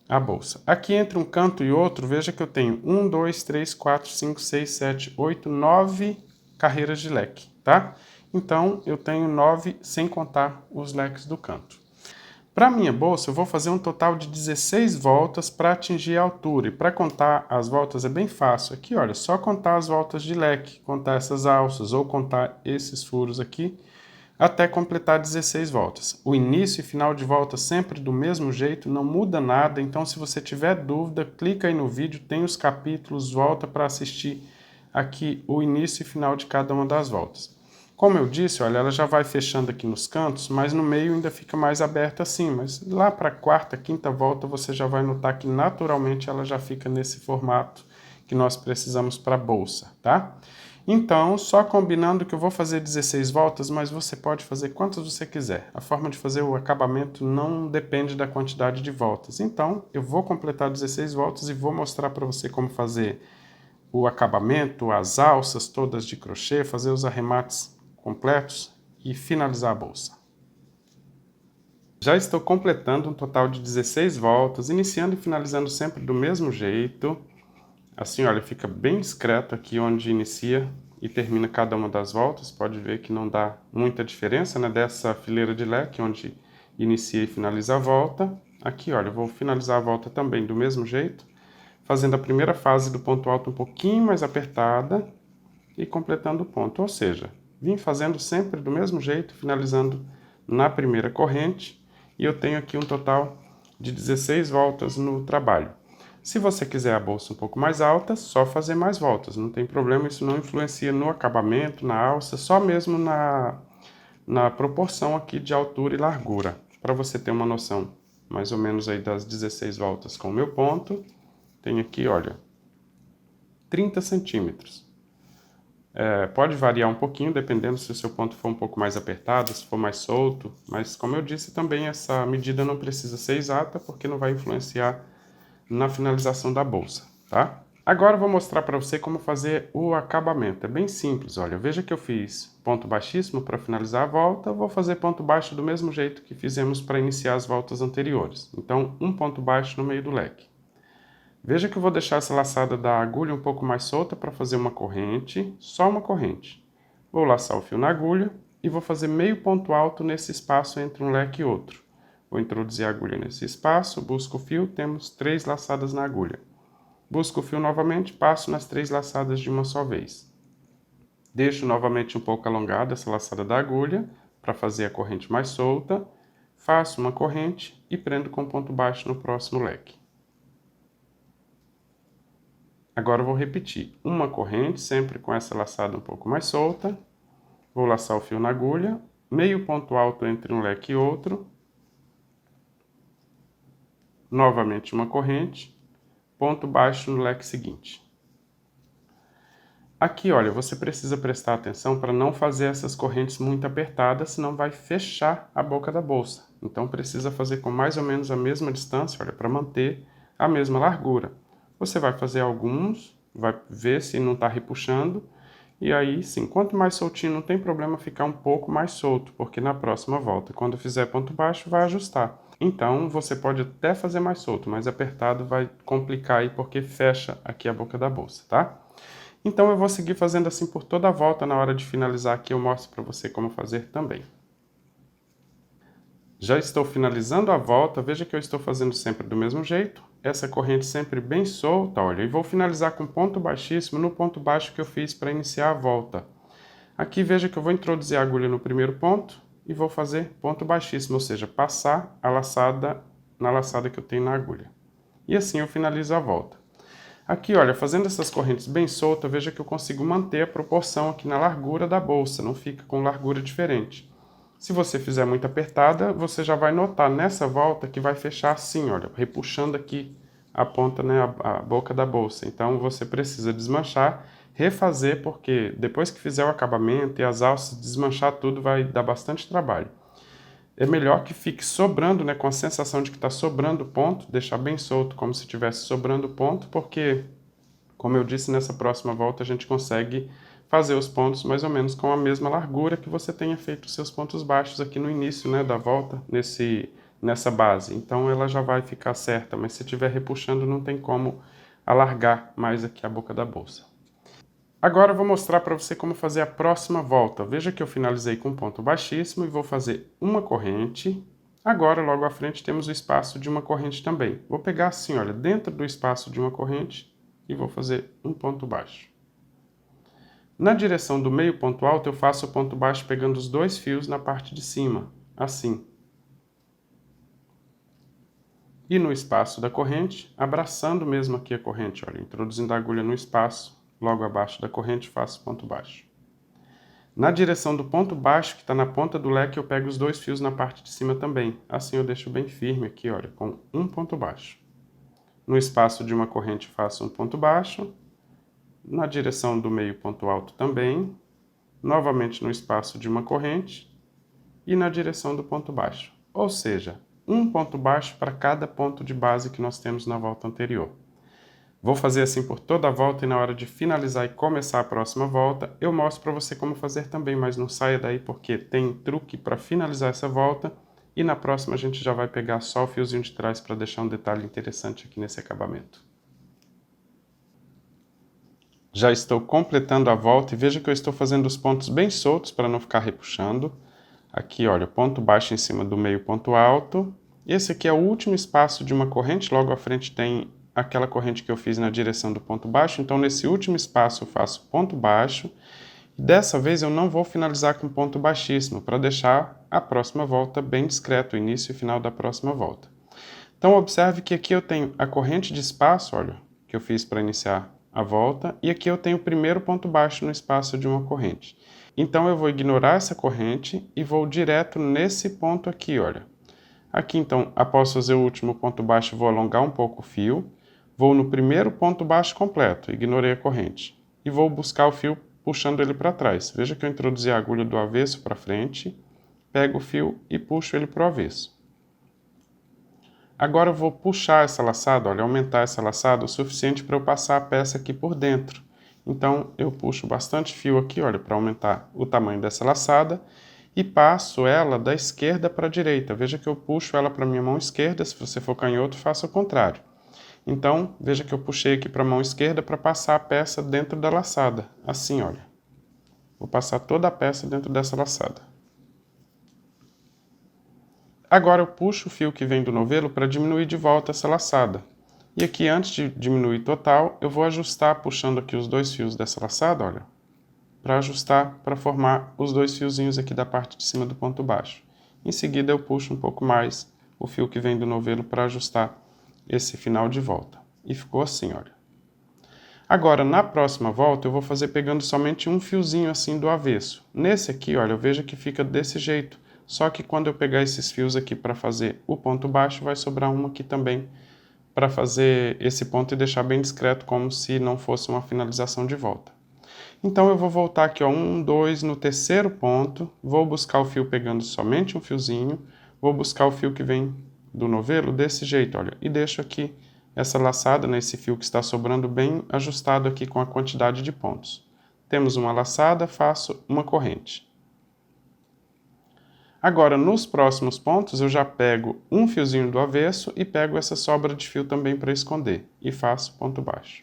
a bolsa. Aqui entre um canto e outro, veja que eu tenho 1, 2, 3, 4, 5, 6, 7, 8, 9 carreiras de leque, tá? Então, eu tenho 9 sem contar os leques do canto. Para a minha bolsa, eu vou fazer um total de 16 voltas para atingir a altura. E para contar as voltas é bem fácil. Aqui, olha, só contar as voltas de leque, contar essas alças ou contar esses furos aqui, até completar 16 voltas. O início e final de volta sempre do mesmo jeito, não muda nada, então se você tiver dúvida, clica aí no vídeo, tem os capítulos, volta para assistir aqui o início e final de cada uma das voltas. Como eu disse, olha, ela já vai fechando aqui nos cantos, mas no meio ainda fica mais aberta assim, mas lá para a quarta, quinta volta você já vai notar que naturalmente ela já fica nesse formato que nós precisamos para a bolsa, tá? Então, só combinando que eu vou fazer 16 voltas, mas você pode fazer quantas você quiser. A forma de fazer o acabamento não depende da quantidade de voltas. Então, eu vou completar 16 voltas e vou mostrar para você como fazer o acabamento, as alças todas de crochê, fazer os arremates completos e finalizar a bolsa. Já estou completando um total de 16 voltas, iniciando e finalizando sempre do mesmo jeito. Assim, olha, fica bem discreto aqui onde inicia e termina cada uma das voltas. Pode ver que não dá muita diferença, né, dessa fileira de leque, onde inicia e finaliza a volta. Aqui, olha, eu vou finalizar a volta também do mesmo jeito, fazendo a primeira fase do ponto alto um pouquinho mais apertada e completando o ponto. Ou seja, vim fazendo sempre do mesmo jeito, finalizando na primeira corrente, e eu tenho aqui um total de 16 voltas no trabalho. Se você quiser a bolsa um pouco mais alta, só fazer mais voltas, não tem problema, isso não influencia no acabamento, na alça, só mesmo na proporção aqui de altura e largura. Para você ter uma noção mais ou menos aí das 16 voltas com o meu ponto, tem aqui, olha, 30 centímetros. Pode variar um pouquinho, dependendo se o seu ponto for um pouco mais apertado, se for mais solto, mas como eu disse também, essa medida não precisa ser exata, porque não vai influenciar na finalização da bolsa, tá? Agora eu vou mostrar para você como fazer o acabamento. É bem simples, olha, veja que eu fiz ponto baixíssimo para finalizar a volta, eu vou fazer ponto baixo do mesmo jeito que fizemos para iniciar as voltas anteriores. Então, um ponto baixo no meio do leque. Veja que eu vou deixar essa laçada da agulha um pouco mais solta para fazer uma corrente, só uma corrente. Vou laçar o fio na agulha e vou fazer meio ponto alto nesse espaço entre um leque e outro. Vou introduzir a agulha nesse espaço, busco o fio, temos 3 laçadas na agulha. Busco o fio novamente, passo nas 3 laçadas de uma só vez. Deixo novamente um pouco alongada essa laçada da agulha para fazer a corrente mais solta. Faço uma corrente e prendo com ponto baixo no próximo leque. Agora eu vou repetir uma corrente, sempre com essa laçada um pouco mais solta. Vou laçar o fio na agulha, meio ponto alto entre um leque e outro. Novamente uma corrente, ponto baixo no leque seguinte. Aqui, olha, você precisa prestar atenção para não fazer essas correntes muito apertadas, senão vai fechar a boca da bolsa. Então precisa fazer com mais ou menos a mesma distância, olha, para manter a mesma largura. Você vai fazer alguns, vai ver se não está repuxando, e aí sim, quanto mais soltinho não tem problema ficar um pouco mais solto, porque na próxima volta, quando fizer ponto baixo, vai ajustar. Então, você pode até fazer mais solto, mas apertado vai complicar aí, porque fecha aqui a boca da bolsa, tá? Então, eu vou seguir fazendo assim por toda a volta. Na hora de finalizar aqui, eu mostro para você como fazer também. Já estou finalizando a volta, veja que eu estou fazendo sempre do mesmo jeito. Essa corrente sempre bem solta, olha, e vou finalizar com ponto baixíssimo no ponto baixo que eu fiz para iniciar a volta. Aqui veja que eu vou introduzir a agulha no primeiro ponto e vou fazer ponto baixíssimo, ou seja, passar a laçada na laçada que eu tenho na agulha. E assim eu finalizo a volta. Aqui, olha, fazendo essas correntes bem soltas, veja que eu consigo manter a proporção aqui na largura da bolsa, não fica com largura diferente. Se você fizer muito apertada, você já vai notar nessa volta que vai fechar assim, olha, repuxando aqui a ponta, né, a boca da bolsa. Então, você precisa desmanchar, refazer, porque depois que fizer o acabamento e as alças, desmanchar tudo vai dar bastante trabalho. É melhor que fique sobrando, né, com a sensação de que está sobrando ponto, deixar bem solto, como se estivesse sobrando ponto, porque, como eu disse, nessa próxima volta a gente consegue fazer os pontos mais ou menos com a mesma largura que você tenha feito os seus pontos baixos aqui no início, né, da volta, nessa base. Então ela já vai ficar certa, mas se estiver repuxando não tem como alargar mais aqui a boca da bolsa. Agora eu vou mostrar para você como fazer a próxima volta. Veja que eu finalizei com ponto baixíssimo e vou fazer uma corrente. Agora, logo à frente, temos o espaço de uma corrente também. Vou pegar assim, olha, dentro do espaço de uma corrente e vou fazer um ponto baixo. Na direção do meio ponto alto, eu faço o ponto baixo pegando os 2 fios na parte de cima, assim. E no espaço da corrente, abraçando mesmo aqui a corrente, olha, introduzindo a agulha no espaço. Logo abaixo da corrente, faço ponto baixo. Na direção do ponto baixo, que está na ponta do leque, eu pego os 2 fios na parte de cima também. Assim eu deixo bem firme aqui, olha, com um ponto baixo. No espaço de uma corrente, faço um ponto baixo. na direção do meio ponto alto também, novamente no espaço de uma corrente e na direção do ponto baixo. Ou seja, um ponto baixo para cada ponto de base que nós temos na volta anterior. Vou fazer assim por toda a volta e na hora de finalizar e começar a próxima volta, eu mostro para você como fazer também, mas não saia daí porque tem truque para finalizar essa volta e na próxima a gente já vai pegar só o fiozinho de trás para deixar um detalhe interessante aqui nesse acabamento. Já estou completando a volta e veja que eu estou fazendo os pontos bem soltos para não ficar repuxando. Aqui, olha, ponto baixo em cima do meio ponto alto. Esse aqui é o último espaço de uma corrente, logo à frente tem aquela corrente que eu fiz na direção do ponto baixo, então nesse último espaço eu faço ponto baixo, e dessa vez eu não vou finalizar com ponto baixíssimo, para deixar a próxima volta bem discreto, o início e final da próxima volta. Então observe que aqui eu tenho a corrente de espaço, olha, que eu fiz para iniciar a volta, e aqui eu tenho o primeiro ponto baixo no espaço de uma corrente. Então eu vou ignorar essa corrente e vou direto nesse ponto aqui, olha. Aqui então, após fazer o último ponto baixo, vou alongar um pouco o fio, vou no primeiro ponto baixo completo, ignorei a corrente, e vou buscar o fio puxando ele para trás. Veja que eu introduzi a agulha do avesso para frente, pego o fio e puxo ele para o avesso. Agora eu vou puxar essa laçada, olha, aumentar essa laçada o suficiente para eu passar a peça aqui por dentro. Então eu puxo bastante fio aqui, olha, para aumentar o tamanho dessa laçada, e passo ela da esquerda para a direita. Veja que eu puxo ela para a minha mão esquerda, se você for canhoto, faça o contrário. Então, veja que eu puxei aqui para a mão esquerda para passar a peça dentro da laçada. Assim, olha. Vou passar toda a peça dentro dessa laçada. Agora eu puxo o fio que vem do novelo para diminuir de volta essa laçada. E aqui, antes de diminuir total, eu vou ajustar puxando aqui os dois fios dessa laçada, olha. Para ajustar, para formar os dois fiozinhos aqui da parte de cima do ponto baixo. Em seguida eu puxo um pouco mais o fio que vem do novelo para ajustar esse final de volta. E ficou assim, olha. Agora, na próxima volta, eu vou fazer pegando somente um fiozinho assim do avesso. Nesse aqui, olha, eu vejo que fica desse jeito. Só que quando eu pegar esses fios aqui para fazer o ponto baixo, vai sobrar um aqui também para fazer esse ponto e deixar bem discreto, como se não fosse uma finalização de volta. Então eu vou voltar aqui, ó, 1, 2, no terceiro ponto, vou buscar o fio pegando somente um fiozinho, vou buscar o fio que vem do novelo desse jeito, olha, e deixo aqui essa laçada nesse fio que está sobrando bem ajustado aqui com a quantidade de pontos. Temos uma laçada, faço uma corrente. Agora, nos próximos pontos, eu já pego um fiozinho do avesso e pego essa sobra de fio também para esconder, e faço ponto baixo.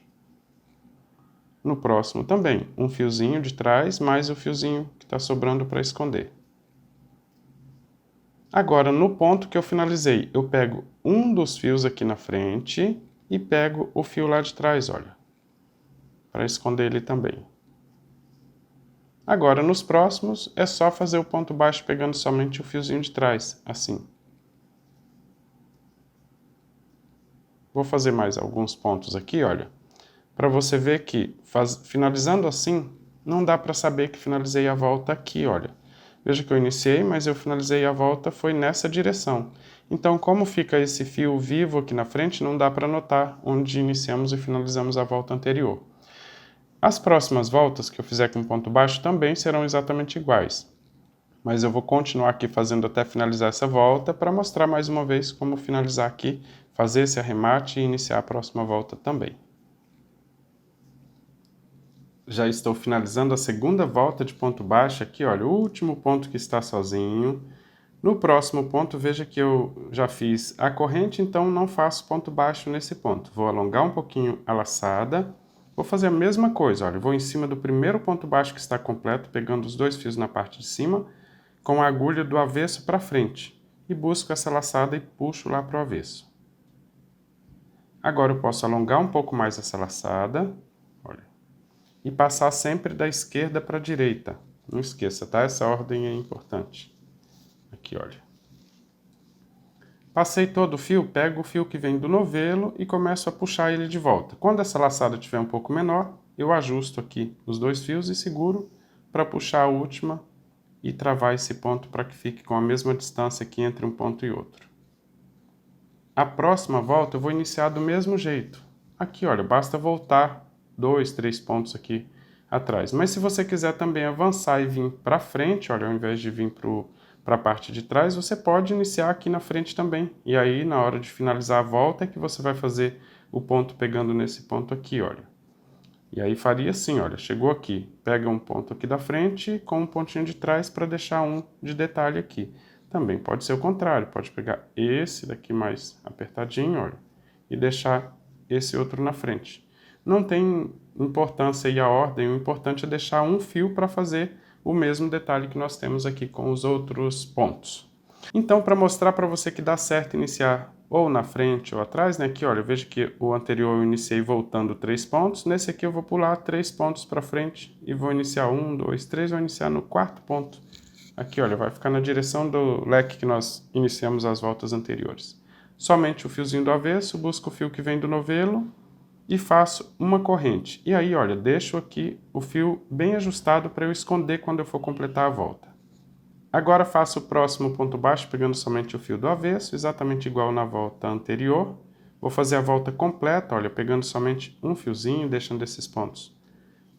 No próximo também, um fiozinho de trás, mais o fiozinho que está sobrando para esconder. Agora, no ponto que eu finalizei, eu pego um dos fios aqui na frente e pego o fio lá de trás, olha, para esconder ele também. Agora, nos próximos, é só fazer o ponto baixo pegando somente o fiozinho de trás, assim. Vou fazer mais alguns pontos aqui, olha, para você ver que, finalizando assim, não dá para saber que finalizei a volta aqui, olha. Veja que eu iniciei, mas eu finalizei a volta foi nessa direção. Então, como fica esse fio vivo aqui na frente, não dá para notar onde iniciamos e finalizamos a volta anterior. As próximas voltas que eu fizer com ponto baixo também serão exatamente iguais. Mas eu vou continuar aqui fazendo até finalizar essa volta para mostrar mais uma vez como finalizar aqui, fazer esse arremate e iniciar a próxima volta também. Já estou finalizando a segunda volta de ponto baixo aqui, olha, o último ponto que está sozinho. No próximo ponto, veja que eu já fiz a corrente, então não faço ponto baixo nesse ponto. Vou alongar um pouquinho a laçada. Vou fazer a mesma coisa, olha, vou em cima do primeiro ponto baixo que está completo, pegando os dois fios na parte de cima, com a agulha do avesso para frente. E busco essa laçada e puxo lá para o avesso. Agora eu posso alongar um pouco mais essa laçada, olha. E passar sempre da esquerda para a direita. Não esqueça, tá? Essa ordem é importante. Aqui, olha. Passei todo o fio, pego o fio que vem do novelo e começo a puxar ele de volta. Quando essa laçada estiver um pouco menor, eu ajusto aqui os dois fios e seguro para puxar a última e travar esse ponto para que fique com a mesma distância aqui entre um ponto e outro. A próxima volta eu vou iniciar do mesmo jeito. Aqui, olha, basta voltar 2, 3 pontos aqui atrás. Mas se você quiser também avançar e vir para frente, olha, ao invés de vir para a parte de trás, você pode iniciar aqui na frente também. E aí, na hora de finalizar a volta, é que você vai fazer o ponto pegando nesse ponto aqui, olha. E aí faria assim, olha, chegou aqui, pega um ponto aqui da frente com um pontinho de trás para deixar um de detalhe aqui. Também pode ser o contrário, pode pegar esse daqui mais apertadinho, olha, e deixar esse outro na frente. Não tem importância aí a ordem, o importante é deixar um fio para fazer o mesmo detalhe que nós temos aqui com os outros pontos. Então, para mostrar para você que dá certo iniciar ou na frente ou atrás, né? Aqui, olha, veja que o anterior eu iniciei voltando 3 pontos, nesse aqui eu vou pular 3 pontos para frente e vou iniciar 1, 2, 3, vou iniciar no 4º ponto. Aqui, olha, vai ficar na direção do leque que nós iniciamos as voltas anteriores. Somente o fiozinho do avesso, busco o fio que vem do novelo e faço uma corrente. E aí, olha, deixo aqui o fio bem ajustado para eu esconder quando eu for completar a volta. Agora faço o próximo ponto baixo pegando somente o fio do avesso, exatamente igual na volta anterior. Vou fazer a volta completa, olha, pegando somente um fiozinho, deixando esses pontos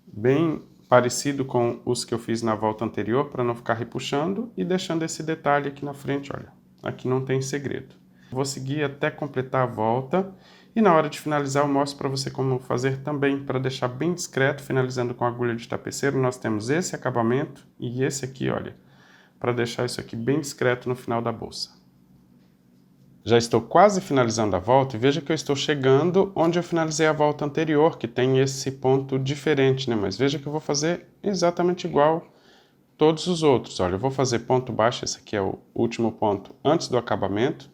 bem parecido com os que eu fiz na volta anterior, para não ficar repuxando, e deixando esse detalhe aqui na frente, olha, aqui não tem segredo. Vou seguir até completar a volta, e na hora de finalizar eu mostro para você como fazer também, para deixar bem discreto, finalizando com agulha de tapeceiro, nós temos esse acabamento e esse aqui, olha, para deixar isso aqui bem discreto no final da bolsa. Já estou quase finalizando a volta e veja que eu estou chegando onde eu finalizei a volta anterior, que tem esse ponto diferente, né? Mas veja que eu vou fazer exatamente igual todos os outros. Olha, eu vou fazer ponto baixo, esse aqui é o último ponto antes do acabamento.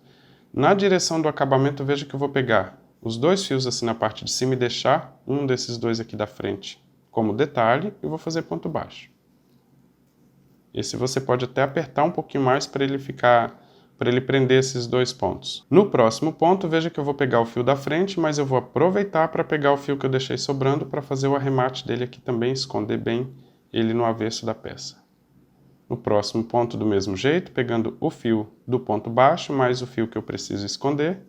Na direção do acabamento, veja que eu vou pegar os 2 fios assim na parte de cima e deixar um desses 2 aqui da frente como detalhe e vou fazer ponto baixo. Esse você pode até apertar um pouquinho mais para ele prender esses 2 pontos. No próximo ponto, veja que eu vou pegar o fio da frente, mas eu vou aproveitar para pegar o fio que eu deixei sobrando para fazer o arremate dele aqui também, esconder bem ele no avesso da peça. No próximo ponto, do mesmo jeito, pegando o fio do ponto baixo, mais o fio que eu preciso esconder.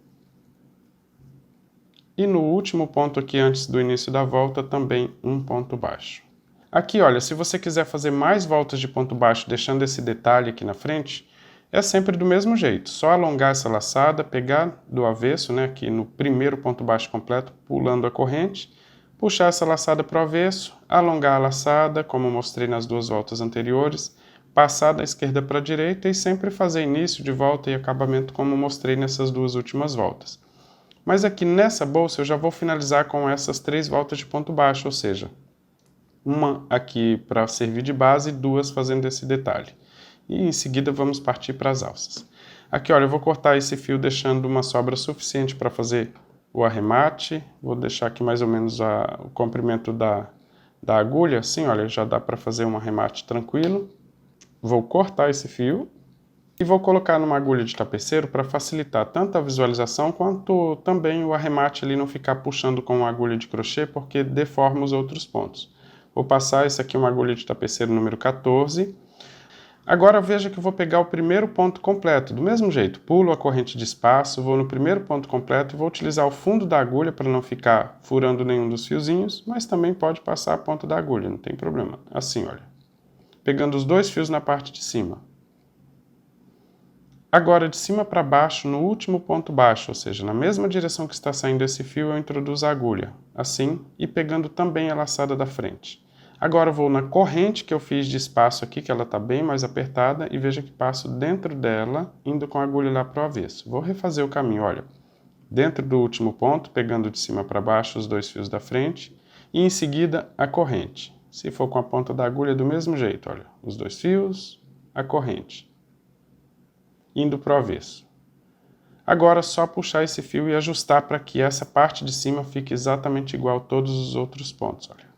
E no último ponto aqui, antes do início da volta, também um ponto baixo. Aqui, olha, se você quiser fazer mais voltas de ponto baixo, deixando esse detalhe aqui na frente, é sempre do mesmo jeito. Só alongar essa laçada, pegar do avesso, né, aqui no primeiro ponto baixo completo, pulando a corrente, puxar essa laçada para o avesso, alongar a laçada, como mostrei nas 2 voltas anteriores, passar da esquerda para a direita e sempre fazer início de volta e acabamento como mostrei nessas 2 últimas voltas. Mas aqui nessa bolsa eu já vou finalizar com essas 3 voltas de ponto baixo, ou seja, uma aqui para servir de base e 2 fazendo esse detalhe. E em seguida vamos partir para as alças. Aqui, olha, eu vou cortar esse fio deixando uma sobra suficiente para fazer o arremate. Vou deixar aqui mais ou menos o comprimento da agulha, assim, olha, já dá para fazer um arremate tranquilo. Vou cortar esse fio e vou colocar numa agulha de tapeceiro para facilitar tanto a visualização quanto também o arremate ali não ficar puxando com a agulha de crochê, porque deforma os outros pontos. Vou passar essa aqui uma agulha de tapeceiro número 14. Agora veja que eu vou pegar o primeiro ponto completo, do mesmo jeito, pulo a corrente de espaço, vou no primeiro ponto completo e vou utilizar o fundo da agulha para não ficar furando nenhum dos fiozinhos, mas também pode passar a ponta da agulha, não tem problema. Assim, olha, pegando os 2 fios na parte de cima. Agora, de cima para baixo, no último ponto baixo, ou seja, na mesma direção que está saindo esse fio, eu introduzo a agulha, assim, e pegando também a laçada da frente. Agora eu vou na corrente que eu fiz de espaço aqui, que ela está bem mais apertada, e veja que passo dentro dela, indo com a agulha lá para o avesso. Vou refazer o caminho, olha, dentro do último ponto, pegando de cima para baixo os 2 fios da frente, e em seguida a corrente. Se for com a ponta da agulha, do mesmo jeito, olha, os 2 fios, a corrente, indo para o avesso. Agora é só puxar esse fio e ajustar para que essa parte de cima fique exatamente igual a todos os outros pontos, olha.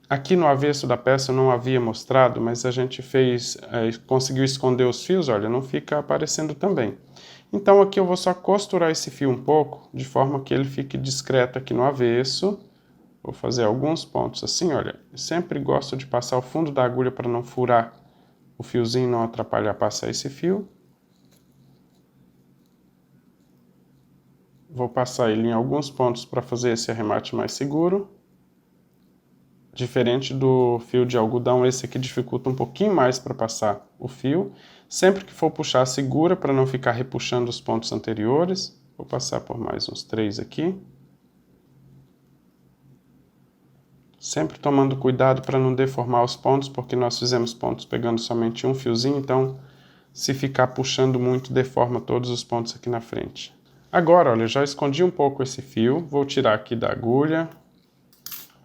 Aqui no avesso da peça eu não havia mostrado, mas a gente conseguiu esconder os fios, olha, não fica aparecendo também. Então aqui eu vou só costurar esse fio um pouco, de forma que ele fique discreto aqui no avesso. Vou fazer alguns pontos assim, olha. Eu sempre gosto de passar o fundo da agulha para não furar o fiozinho, não atrapalhar passar esse fio. Vou passar ele em alguns pontos para fazer esse arremate mais seguro. Diferente do fio de algodão, esse aqui dificulta um pouquinho mais para passar o fio. Sempre que for puxar, segura para não ficar repuxando os pontos anteriores. Vou passar por mais uns 3 aqui. Sempre tomando cuidado para não deformar os pontos, porque nós fizemos pontos pegando somente um fiozinho, então se ficar puxando muito, deforma todos os pontos aqui na frente. Agora, olha, eu já escondi um pouco esse fio, vou tirar aqui da agulha.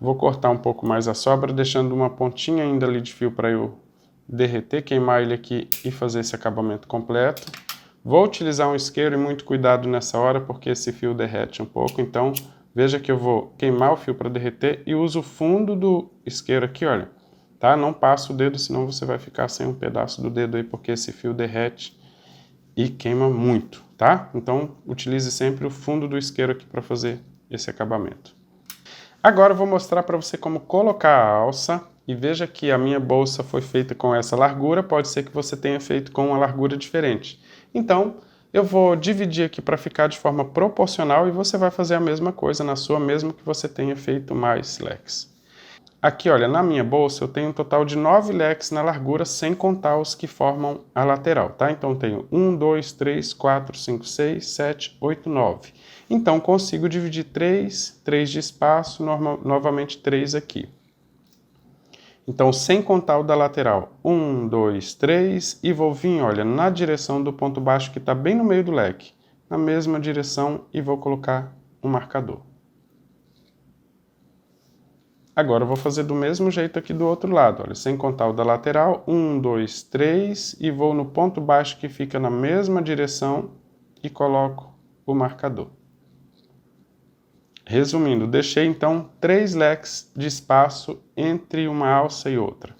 Vou cortar um pouco mais a sobra, deixando uma pontinha ainda ali de fio para eu derreter, queimar ele aqui e fazer esse acabamento completo. Vou utilizar um isqueiro e muito cuidado nessa hora, porque esse fio derrete um pouco, então veja que eu vou queimar o fio para derreter e uso o fundo do isqueiro aqui, olha, tá? Não passa o dedo, senão você vai ficar sem um pedaço do dedo aí, porque esse fio derrete e queima muito, tá? Então utilize sempre o fundo do isqueiro aqui para fazer esse acabamento. Agora eu vou mostrar para você como colocar a alça e veja que a minha bolsa foi feita com essa largura, pode ser que você tenha feito com uma largura diferente. Então, eu vou dividir aqui para ficar de forma proporcional e você vai fazer a mesma coisa na sua, mesmo que você tenha feito mais leques. Aqui, olha, na minha bolsa eu tenho um total de 9 leques na largura, sem contar os que formam a lateral, tá? Então eu tenho 1, 2, 3, 4, 5, 6, 7, 8, 9. Então consigo dividir 3 de espaço, novamente 3 aqui. Então, sem contar o da lateral, 1, 2, 3, e vou vir, olha, na direção do ponto baixo que está bem no meio do leque, na mesma direção, e vou colocar um marcador. Agora eu vou fazer do mesmo jeito aqui do outro lado, olha, sem contar o da lateral, 1, 2, 3, e vou no ponto baixo que fica na mesma direção e coloco o marcador. Resumindo, deixei então 3 leques de espaço entre uma alça e outra.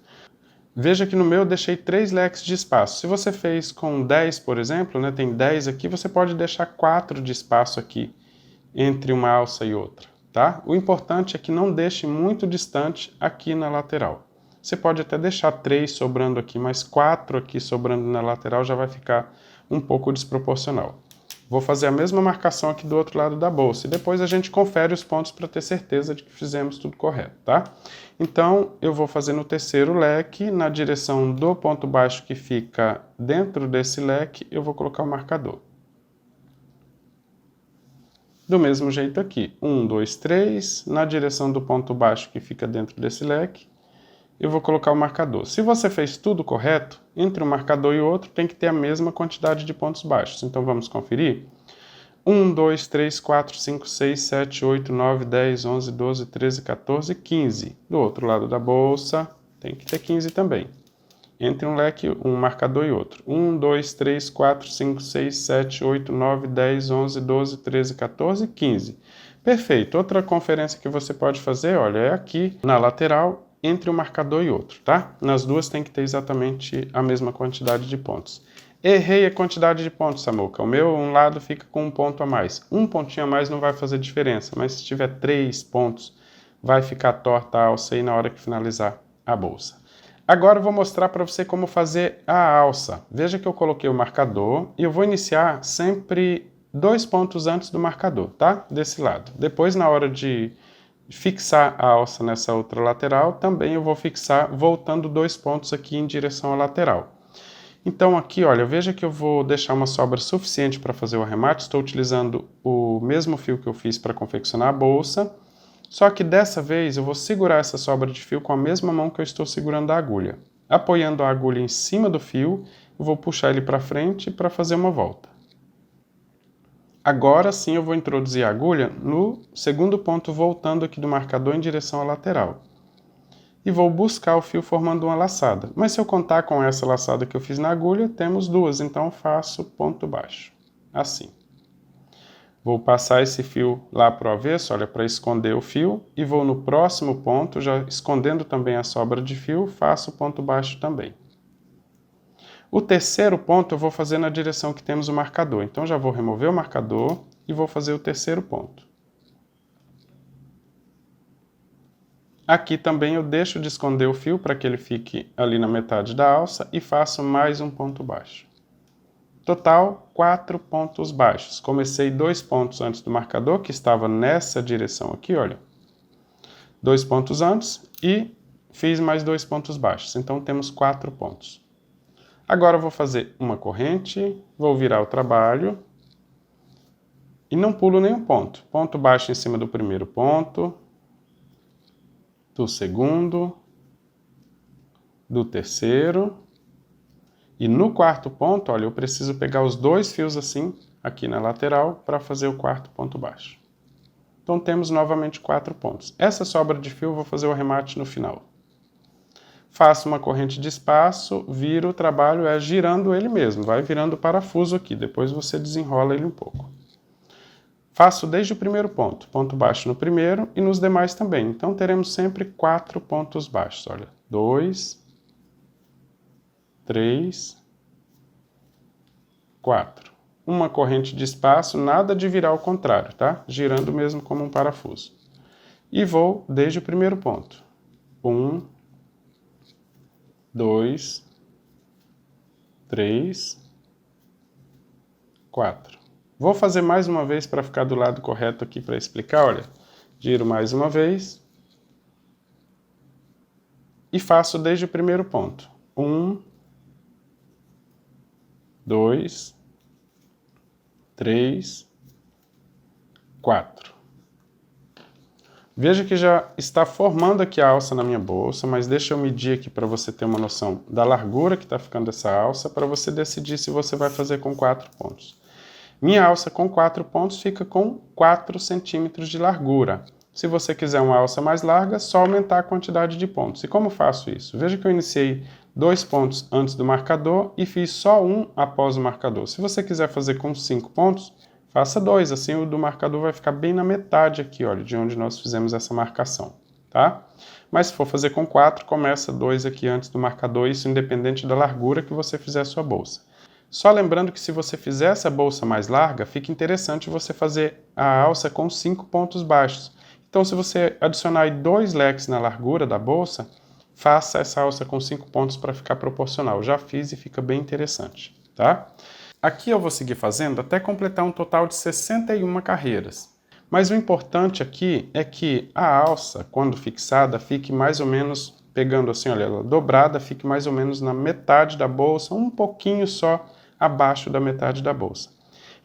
Veja que no meu eu deixei 3 leques de espaço. Se você fez com 10, por exemplo, né, tem 10 aqui, você pode deixar 4 de espaço aqui entre uma alça e outra, tá? O importante é que não deixe muito distante aqui na lateral. Você pode até deixar 3 sobrando aqui, mas 4 aqui sobrando na lateral já vai ficar um pouco desproporcional. Vou fazer a mesma marcação aqui do outro lado da bolsa e depois a gente confere os pontos para ter certeza de que fizemos tudo correto, tá? Então, eu vou fazer no terceiro leque, na direção do ponto baixo que fica dentro desse leque, eu vou colocar o marcador. Do mesmo jeito aqui, 1, 2, 3, na direção do ponto baixo que fica dentro desse leque, eu vou colocar o marcador. Se você fez tudo correto, entre um marcador e outro tem que ter a mesma quantidade de pontos baixos. Então vamos conferir? 1, 2, 3, 4, 5, 6, 7, 8, 9, 10, 11, 12, 13, 14, 15. Do outro lado da bolsa tem que ter 15 também. Entre um leque, um marcador e outro. 1, 2, 3, 4, 5, 6, 7, 8, 9, 10, 11, 12, 13, 14, 15. Perfeito. Outra conferência que você pode fazer, olha, é aqui na lateral, entre um marcador e outro, tá? Nas duas tem que ter exatamente a mesma quantidade de pontos. Errei a quantidade de pontos, Samuca. O meu, um lado fica com um ponto a mais. Um pontinho a mais não vai fazer diferença, mas se tiver 3 pontos, vai ficar torta a alça aí na hora que finalizar a bolsa. Agora eu vou mostrar para você como fazer a alça. Veja que eu coloquei o marcador e eu vou iniciar sempre 2 pontos antes do marcador, tá? Desse lado. Depois, na hora de fixar a alça nessa outra lateral, também eu vou fixar voltando 2 pontos aqui em direção à lateral. Então aqui, olha, veja que eu vou deixar uma sobra suficiente para fazer o arremate. Estou utilizando o mesmo fio que eu fiz para confeccionar a bolsa, só que dessa vez eu vou segurar essa sobra de fio com a mesma mão que eu estou segurando a agulha. Apoiando a agulha em cima do fio, eu vou puxar ele para frente para fazer uma volta. Agora sim eu vou introduzir a agulha no segundo ponto, voltando aqui do marcador em direção à lateral. E vou buscar o fio formando uma laçada. Mas se eu contar com essa laçada que eu fiz na agulha, temos 2, então eu faço ponto baixo, assim. Vou passar esse fio lá para o avesso, olha, para esconder o fio, e vou no próximo ponto, já escondendo também a sobra de fio, faço ponto baixo também. O terceiro ponto eu vou fazer na direção que temos o marcador, então já vou remover o marcador e vou fazer o terceiro ponto. Aqui também eu deixo de esconder o fio para que ele fique ali na metade da alça e faço mais um ponto baixo. Total, 4 pontos baixos. Comecei 2 pontos antes do marcador, que estava nessa direção aqui, olha. 2 pontos antes e fiz mais 2 pontos baixos. Então, temos 4 pontos. Agora, eu vou fazer uma corrente, vou virar o trabalho e não pulo nenhum ponto. Ponto baixo em cima do primeiro ponto, do segundo, do terceiro. E no quarto ponto, olha, eu preciso pegar os 2 fios assim, aqui na lateral, para fazer o quarto ponto baixo. Então, temos novamente 4 pontos. Essa sobra de fio, eu vou fazer o arremate no final. Faço uma corrente de espaço, viro o trabalho, girando ele mesmo. Vai virando o parafuso aqui, depois você desenrola ele um pouco. Faço desde o primeiro ponto, ponto baixo no primeiro e nos demais também. Então, teremos sempre 4 pontos baixos. Olha, 2, 3, 4. Uma corrente de espaço, nada de virar ao contrário, tá? Girando mesmo como um parafuso. E vou desde o primeiro ponto. 1, 2, 3, 4. Vou fazer mais uma vez para ficar do lado correto aqui para explicar, olha. Giro mais uma vez. E faço desde o primeiro ponto. 1, 2, 3, 4. Veja que já está formando aqui a alça na minha bolsa, mas deixa eu medir aqui para você ter uma noção da largura que está ficando essa alça, para você decidir se você vai fazer com 4 pontos. Minha alça com 4 pontos fica com 4 centímetros de largura. Se você quiser uma alça mais larga, é só aumentar a quantidade de pontos. E como faço isso? Veja que eu iniciei 2 pontos antes do marcador e fiz só um após o marcador. Se você quiser fazer com 5 pontos, faça 2, assim o do marcador vai ficar bem na metade aqui, olha, de onde nós fizemos essa marcação, tá? Mas se for fazer com 4, começa 2 aqui antes do marcador, isso independente da largura que você fizer a sua bolsa. Só lembrando que se você fizer essa bolsa mais larga, fica interessante você fazer a alça com 5 pontos baixos. Então, se você adicionar 2 leques na largura da bolsa, faça essa alça com 5 pontos para ficar proporcional. Eu já fiz e fica bem interessante, tá? Aqui eu vou seguir fazendo até completar um total de 61 carreiras. Mas o importante aqui é que a alça, quando fixada, fique mais ou menos, pegando assim, olha, ela dobrada, fique mais ou menos na metade da bolsa, um pouquinho só abaixo da metade da bolsa.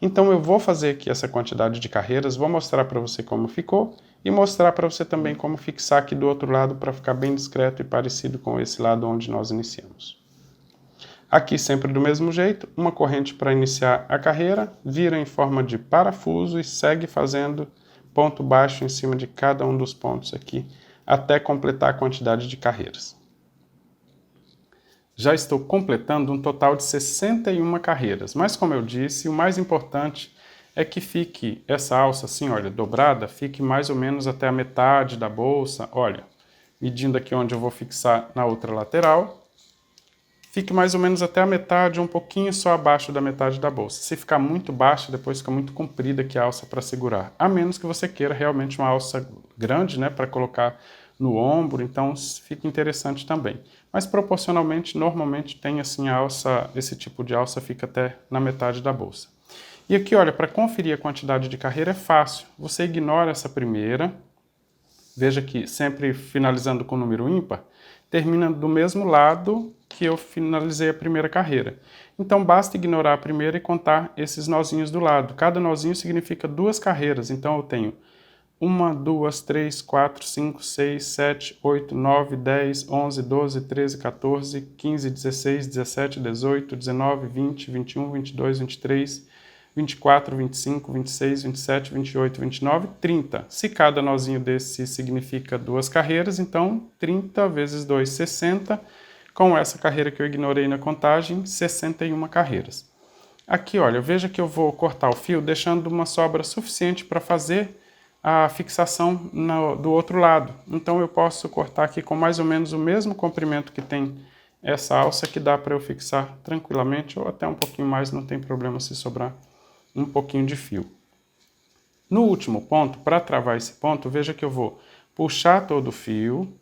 Então eu vou fazer aqui essa quantidade de carreiras, vou mostrar para você como ficou e mostrar para você também como fixar aqui do outro lado para ficar bem discreto e parecido com esse lado onde nós iniciamos. Aqui sempre do mesmo jeito, uma corrente para iniciar a carreira, vira em forma de parafuso e segue fazendo ponto baixo em cima de cada um dos pontos aqui, até completar a quantidade de carreiras. Já estou completando um total de 61 carreiras, mas como eu disse, o mais importante é que fique essa alça assim, olha, dobrada, fique mais ou menos até a metade da bolsa, olha, medindo aqui onde eu vou fixar na outra lateral, fique mais ou menos até a metade, um pouquinho só abaixo da metade da bolsa. Se ficar muito baixo, depois fica muito comprida aqui a alça para segurar, a menos que você queira realmente uma alça grande, né, para colocar no ombro, então fica interessante também. Mas proporcionalmente, normalmente tem assim a alça, esse tipo de alça fica até na metade da bolsa. E aqui, olha, para conferir a quantidade de carreira é fácil. Você ignora essa primeira, veja que sempre finalizando com o número ímpar, termina do mesmo lado que eu finalizei a primeira carreira. Então basta ignorar a primeira e contar esses nozinhos do lado. Cada nozinho significa 2 carreiras, então eu tenho 1, 2, 3, 4, 5, 6, 7, 8, 9, 10, 11, 12, 13, 14, 15, 16, 17, 18, 19, 20, 21, 22, 23, 24, 25, 26, 27, 28, 29, 30. Se cada nozinho desse significa 2 carreiras, então 30 vezes 2, 60. Com essa carreira que eu ignorei na contagem, 61 carreiras. Aqui, olha, veja que eu vou cortar o fio deixando uma sobra suficiente para fazer a fixação do outro lado. Então eu posso cortar aqui com mais ou menos o mesmo comprimento que tem essa alça, que dá para eu fixar tranquilamente, ou até um pouquinho mais, não tem problema se sobrar um pouquinho de fio. No último ponto, para travar esse ponto, veja que eu vou puxar todo o fio,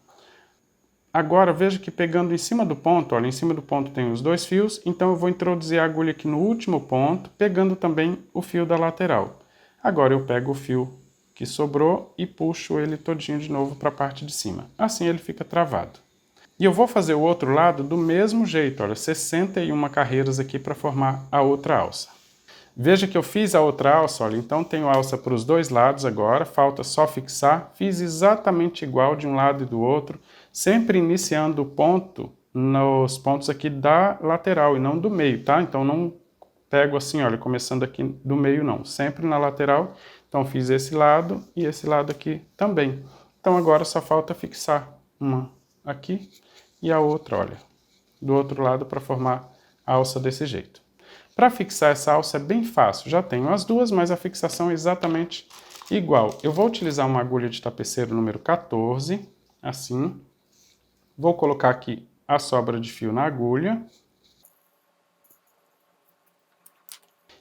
Agora, veja que pegando em cima do ponto, olha, em cima do ponto tem os dois fios, então eu vou introduzir a agulha aqui no último ponto, pegando também o fio da lateral. Agora eu pego o fio que sobrou e puxo ele todinho de novo para a parte de cima. Assim ele fica travado. E eu vou fazer o outro lado do mesmo jeito, olha, 61 carreiras aqui para formar a outra alça. Veja que eu fiz a outra alça, olha, então tenho alça para os dois lados agora, falta só fixar. Fiz exatamente igual de um lado e do outro, sempre iniciando o ponto nos pontos aqui da lateral e não do meio, tá? Então não pego assim, olha, começando aqui do meio não, sempre na lateral. Então fiz esse lado e esse lado aqui também. Então agora só falta fixar uma aqui e a outra, olha, do outro lado para formar a alça desse jeito. Para fixar essa alça é bem fácil, já tenho as duas, mas a fixação é exatamente igual. Eu vou utilizar uma agulha de tapeceiro número 14, assim. Vou colocar aqui a sobra de fio na agulha.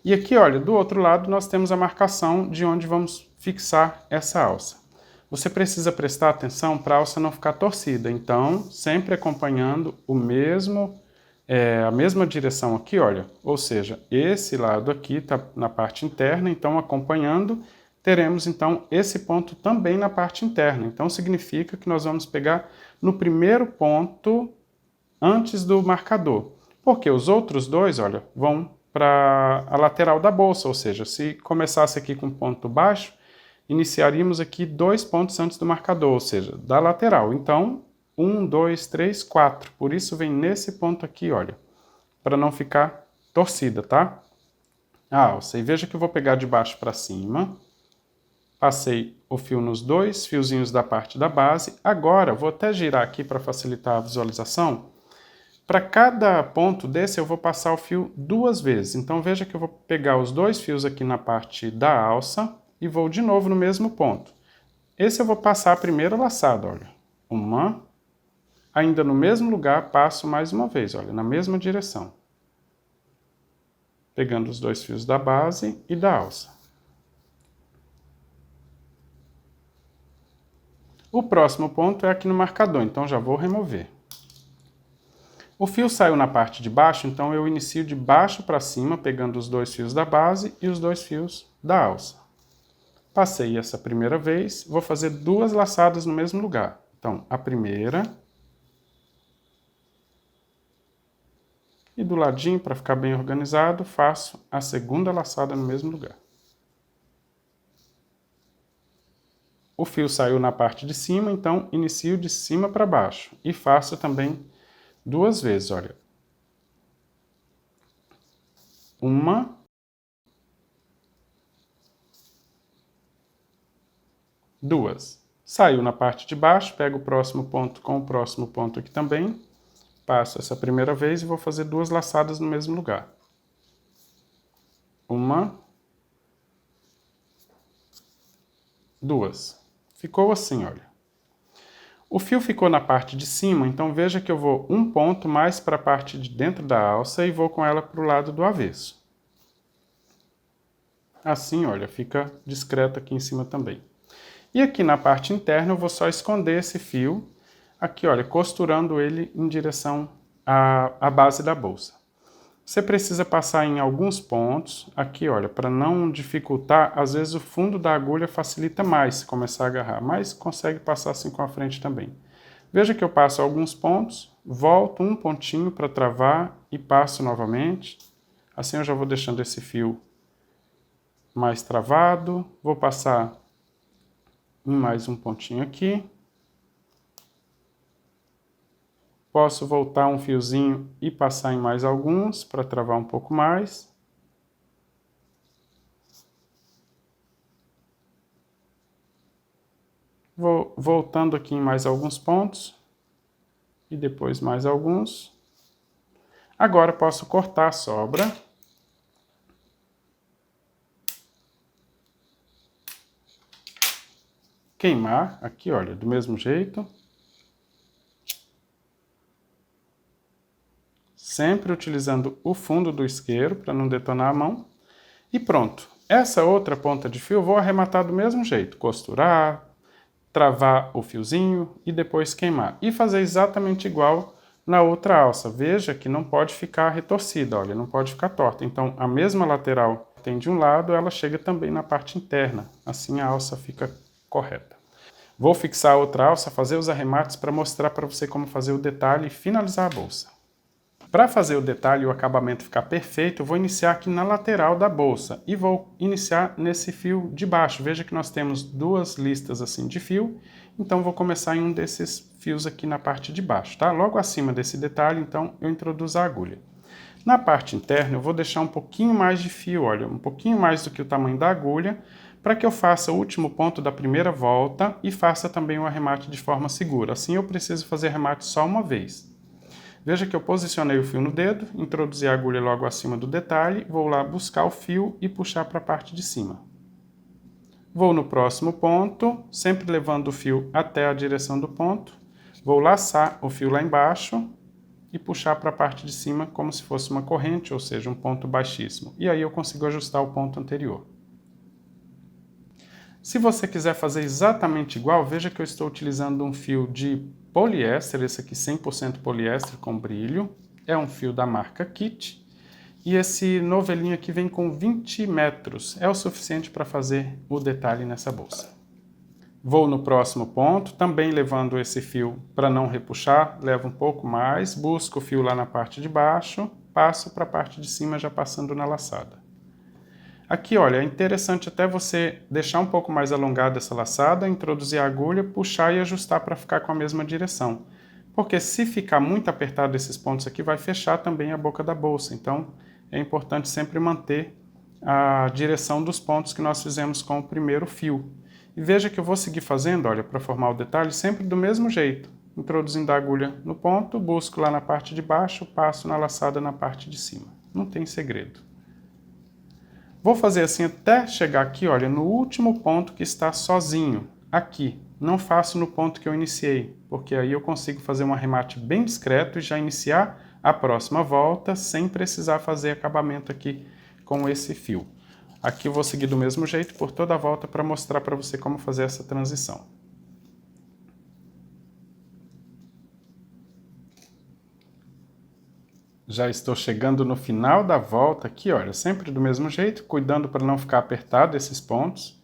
E aqui, olha, do outro lado nós temos a marcação de onde vamos fixar essa alça. Você precisa prestar atenção para a alça não ficar torcida, então sempre acompanhando a mesma direção aqui, olha, ou seja, esse lado aqui está na parte interna, então acompanhando, teremos então esse ponto também na parte interna. Então significa que nós vamos pegar no primeiro ponto antes do marcador, porque os outros dois, olha, vão para a lateral da bolsa, ou seja, se começasse aqui com ponto baixo, iniciaríamos aqui 2 pontos antes do marcador, ou seja, da lateral. Então, 1, 2, 3, 4. Por isso vem nesse ponto aqui, olha, para não ficar torcida, tá? A alça. E veja que eu vou pegar de baixo para cima. Passei o fio nos dois fiozinhos da parte da base. Agora, vou até girar aqui para facilitar a visualização. Para cada ponto desse, eu vou passar o fio 2 vezes. Então, veja que eu vou pegar os 2 fios aqui na parte da alça e vou de novo no mesmo ponto. Esse eu vou passar a primeira laçada, olha. Uma. Ainda no mesmo lugar, passo mais uma vez, olha, na mesma direção. Pegando os 2 fios da base e da alça. O próximo ponto é aqui no marcador, então já vou remover. O fio saiu na parte de baixo, então eu inicio de baixo para cima, pegando os 2 fios da base e os 2 fios da alça. Passei essa primeira vez, vou fazer 2 laçadas no mesmo lugar. Então, a primeira. E do ladinho, para ficar bem organizado, faço a segunda laçada no mesmo lugar. O fio saiu na parte de cima, então inicio de cima para baixo. E faço também 2 vezes, olha. Uma. 2. Saiu na parte de baixo, pego o próximo ponto com o próximo ponto aqui também. Passo essa primeira vez e vou fazer 2 laçadas no mesmo lugar. Uma. 2. Ficou assim, olha. O fio ficou na parte de cima, então veja que eu vou um ponto mais para a parte de dentro da alça e vou com ela para o lado do avesso. Assim, olha, fica discreto aqui em cima também. E aqui na parte interna eu vou só esconder esse fio, aqui, olha, costurando ele em direção à base da bolsa. Você precisa passar em alguns pontos, aqui, olha, para não dificultar, às vezes o fundo da agulha facilita mais se começar a agarrar, mas consegue passar assim com a frente também. Veja que eu passo alguns pontos, volto um pontinho para travar e passo novamente. Assim eu já vou deixando esse fio mais travado, vou passar em mais um pontinho aqui. Posso voltar um fiozinho e passar em mais alguns para travar um pouco mais. Vou voltando aqui em mais alguns pontos. E depois mais alguns. Agora posso cortar a sobra. Queimar aqui, olha, do mesmo jeito. Sempre utilizando o fundo do isqueiro para não detonar a mão. E pronto. Essa outra ponta de fio eu vou arrematar do mesmo jeito. Costurar, travar o fiozinho e depois queimar. E fazer exatamente igual na outra alça. Veja que não pode ficar retorcida, olha, não pode ficar torta. Então, a mesma lateral que tem de um lado, ela chega também na parte interna. Assim a alça fica correta. Vou fixar a outra alça, fazer os arremates para mostrar para você como fazer o detalhe e finalizar a bolsa. Para fazer o detalhe e o acabamento ficar perfeito, eu vou iniciar aqui na lateral da bolsa e vou iniciar nesse fio de baixo. Veja que nós temos duas listas assim de fio, então vou começar em um desses fios aqui na parte de baixo, tá? Logo acima desse detalhe, então, eu introduzo a agulha. Na parte interna, eu vou deixar um pouquinho mais de fio, olha, um pouquinho mais do que o tamanho da agulha, para que eu faça o último ponto da primeira volta e faça também o arremate de forma segura. Assim eu preciso fazer arremate só uma vez. Veja que eu posicionei o fio no dedo, introduzi a agulha logo acima do detalhe, vou lá buscar o fio e puxar para a parte de cima. Vou no próximo ponto, sempre levando o fio até a direção do ponto, vou laçar o fio lá embaixo e puxar para a parte de cima como se fosse uma corrente, ou seja, um ponto baixíssimo. E aí eu consigo ajustar o ponto anterior. Se você quiser fazer exatamente igual, veja que eu estou utilizando um fio de poliéster, esse aqui 100% poliéster com brilho, é um fio da marca Kit, e esse novelinho aqui vem com 20 metros, é o suficiente para fazer o detalhe nessa bolsa. Vou no próximo ponto, também levando esse fio para não repuxar, levo um pouco mais, busco o fio lá na parte de baixo, passo para a parte de cima já passando na laçada. Aqui, olha, é interessante até você deixar um pouco mais alongada essa laçada, introduzir a agulha, puxar e ajustar para ficar com a mesma direção. Porque se ficar muito apertado esses pontos aqui, vai fechar também a boca da bolsa. Então, é importante sempre manter a direção dos pontos que nós fizemos com o primeiro fio. E veja que eu vou seguir fazendo, olha, para formar o detalhe, sempre do mesmo jeito. Introduzindo a agulha no ponto, busco lá na parte de baixo, passo na laçada na parte de cima. Não tem segredo. Vou fazer assim até chegar aqui, olha, no último ponto que está sozinho, aqui. Não faço no ponto que eu iniciei, porque aí eu consigo fazer um arremate bem discreto e já iniciar a próxima volta sem precisar fazer acabamento aqui com esse fio. Aqui eu vou seguir do mesmo jeito por toda a volta para mostrar para você como fazer essa transição. Já estou chegando no final da volta aqui, olha, sempre do mesmo jeito, cuidando para não ficar apertado esses pontos.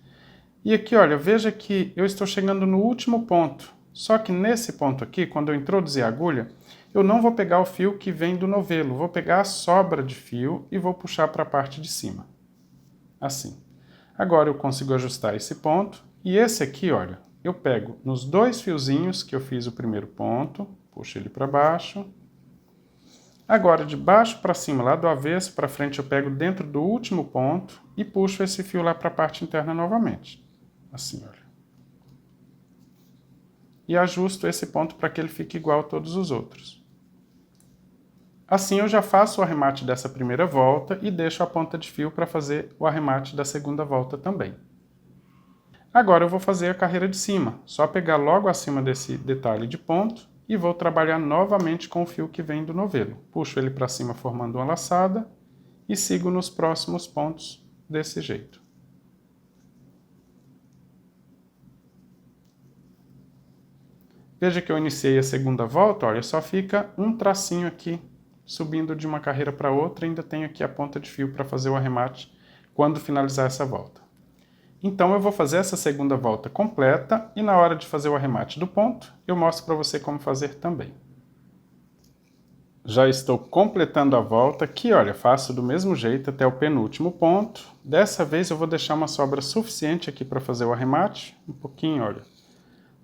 E aqui, olha, veja que eu estou chegando no último ponto. Só que nesse ponto aqui, quando eu introduzir a agulha, eu não vou pegar o fio que vem do novelo, vou pegar a sobra de fio e vou puxar para a parte de cima. Assim. Agora eu consigo ajustar esse ponto. E esse aqui, olha, eu pego nos dois fiozinhos que eu fiz o primeiro ponto, puxo ele para baixo. Agora, de baixo para cima, lá do avesso para frente, eu pego dentro do último ponto e puxo esse fio lá para a parte interna novamente. Assim, olha. E ajusto esse ponto para que ele fique igual a todos os outros. Assim eu já faço o arremate dessa primeira volta e deixo a ponta de fio para fazer o arremate da segunda volta também. Agora eu vou fazer a carreira de cima, só pegar logo acima desse detalhe de ponto e vou trabalhar novamente com o fio que vem do novelo. Puxo ele para cima formando uma laçada e sigo nos próximos pontos desse jeito. Veja que eu iniciei a segunda volta, olha, só fica um tracinho aqui, subindo de uma carreira para outra, ainda tenho aqui a ponta de fio para fazer o arremate quando finalizar essa volta. Então eu vou fazer essa segunda volta completa e na hora de fazer o arremate do ponto, eu mostro para você como fazer também. Já estou completando a volta aqui, olha, faço do mesmo jeito até o penúltimo ponto. Dessa vez eu vou deixar uma sobra suficiente aqui para fazer o arremate, um pouquinho, olha,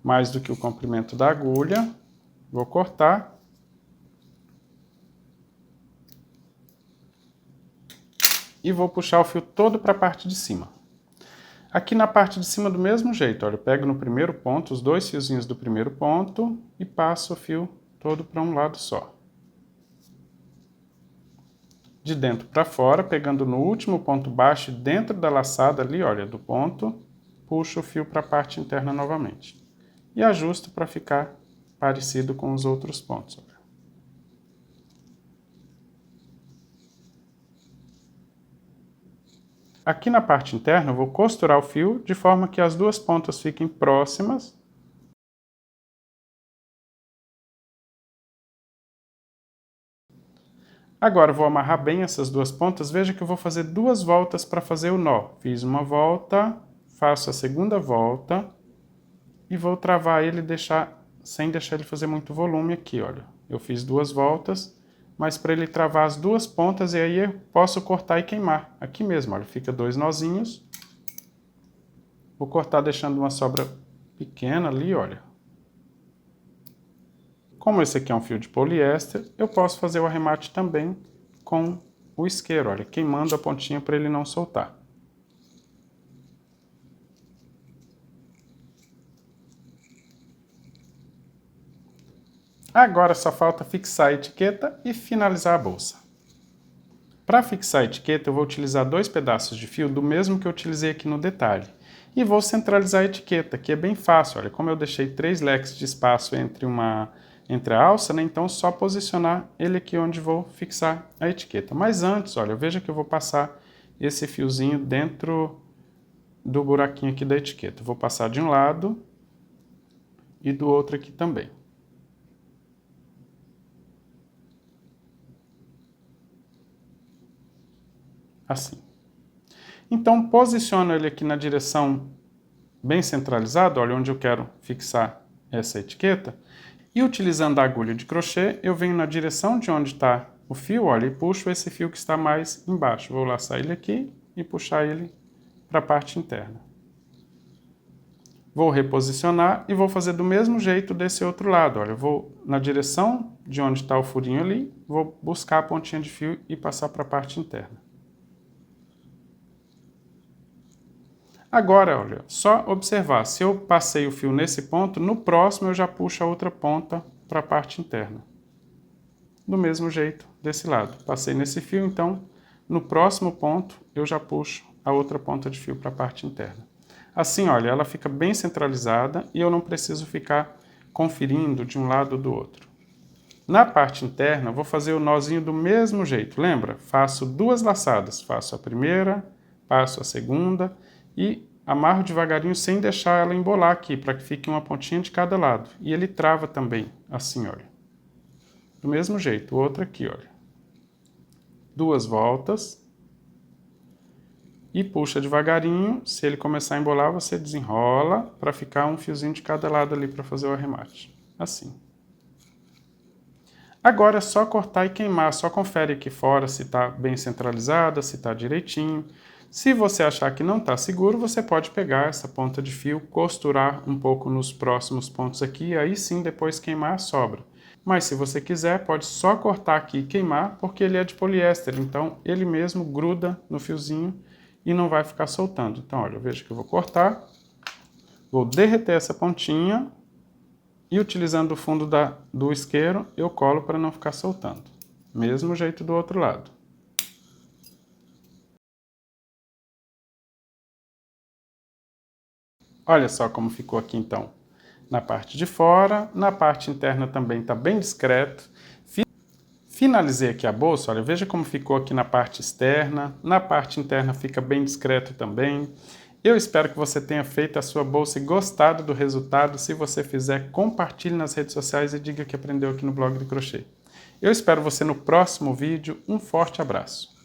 mais do que o comprimento da agulha. Vou cortar. E vou puxar o fio todo para a parte de cima. Aqui na parte de cima do mesmo jeito, olha, eu pego no primeiro ponto, os dois fiozinhos do primeiro ponto e passo o fio todo para um lado só. De dentro para fora, pegando no último ponto baixo, dentro da laçada ali, olha, do ponto, puxo o fio para a parte interna novamente. E ajusto para ficar parecido com os outros pontos, olha. Aqui na parte interna eu vou costurar o fio de forma que as duas pontas fiquem próximas Agora eu vou amarrar bem essas duas pontas. Veja que eu vou fazer 2 voltas para fazer o nó. Fiz uma volta, faço a segunda volta e vou travar ele sem deixar ele fazer muito volume aqui, olha. Eu fiz 2 voltas, mas para ele travar as 2 pontas e aí eu posso cortar e queimar. Aqui mesmo, olha, fica 2 nozinhos. Vou cortar deixando uma sobra pequena ali, olha. Como esse aqui é um fio de poliéster, eu posso fazer o arremate também com o isqueiro, olha, queimando a pontinha para ele não soltar. Agora só falta fixar a etiqueta e finalizar a bolsa. Para fixar a etiqueta, eu vou utilizar 2 pedaços de fio do mesmo que eu utilizei aqui no detalhe. E vou centralizar a etiqueta, que é bem fácil. Olha, como eu deixei 3 leques de espaço entre a alça, né? Então só posicionar ele aqui onde vou fixar a etiqueta. Mas antes, olha, veja que eu vou passar esse fiozinho dentro do buraquinho aqui da etiqueta. Vou passar de um lado e do outro aqui também. Assim. Então, posiciono ele aqui na direção bem centralizada, olha, onde eu quero fixar essa etiqueta. E utilizando a agulha de crochê, eu venho na direção de onde está o fio, olha, e puxo esse fio que está mais embaixo. Vou laçar ele aqui e puxar ele para a parte interna. Vou reposicionar e vou fazer do mesmo jeito desse outro lado. Olha, eu vou na direção de onde está o furinho ali, vou buscar a pontinha de fio e passar para a parte interna. Agora, olha, só observar, se eu passei o fio nesse ponto, no próximo eu já puxo a outra ponta para a parte interna. Do mesmo jeito desse lado. Passei nesse fio, então, no próximo ponto eu já puxo a outra ponta de fio para a parte interna. Assim, olha, ela fica bem centralizada e eu não preciso ficar conferindo de um lado ou do outro. Na parte interna, vou fazer o nozinho do mesmo jeito. Lembra? Faço 2 laçadas. Faço a primeira, passo a segunda e amarro devagarinho sem deixar ela embolar aqui, para que fique uma pontinha de cada lado. E ele trava também, assim, olha. Do mesmo jeito, o outro aqui, olha. 2 voltas. E puxa devagarinho. Se ele começar a embolar, você desenrola para ficar um fiozinho de cada lado ali para fazer o arremate. Assim. Agora é só cortar e queimar. Só confere aqui fora se está bem centralizada, se está direitinho. Se você achar que não está seguro, você pode pegar essa ponta de fio, costurar um pouco nos próximos pontos aqui, e aí sim depois queimar a sobra. Mas se você quiser, pode só cortar aqui e queimar, porque ele é de poliéster, então ele mesmo gruda no fiozinho e não vai ficar soltando. Então, olha, veja que eu vou cortar, vou derreter essa pontinha e utilizando o fundo do isqueiro, eu colo para não ficar soltando. Mesmo jeito do outro lado. Olha só como ficou aqui então na parte de fora, na parte interna também está bem discreto. Finalizei aqui a bolsa, olha, veja como ficou aqui na parte externa, na parte interna fica bem discreto também. Eu espero que você tenha feito a sua bolsa e gostado do resultado. Se você fizer, compartilhe nas redes sociais e diga que aprendeu aqui no Blog de Crochê. Eu espero você no próximo vídeo. Um forte abraço!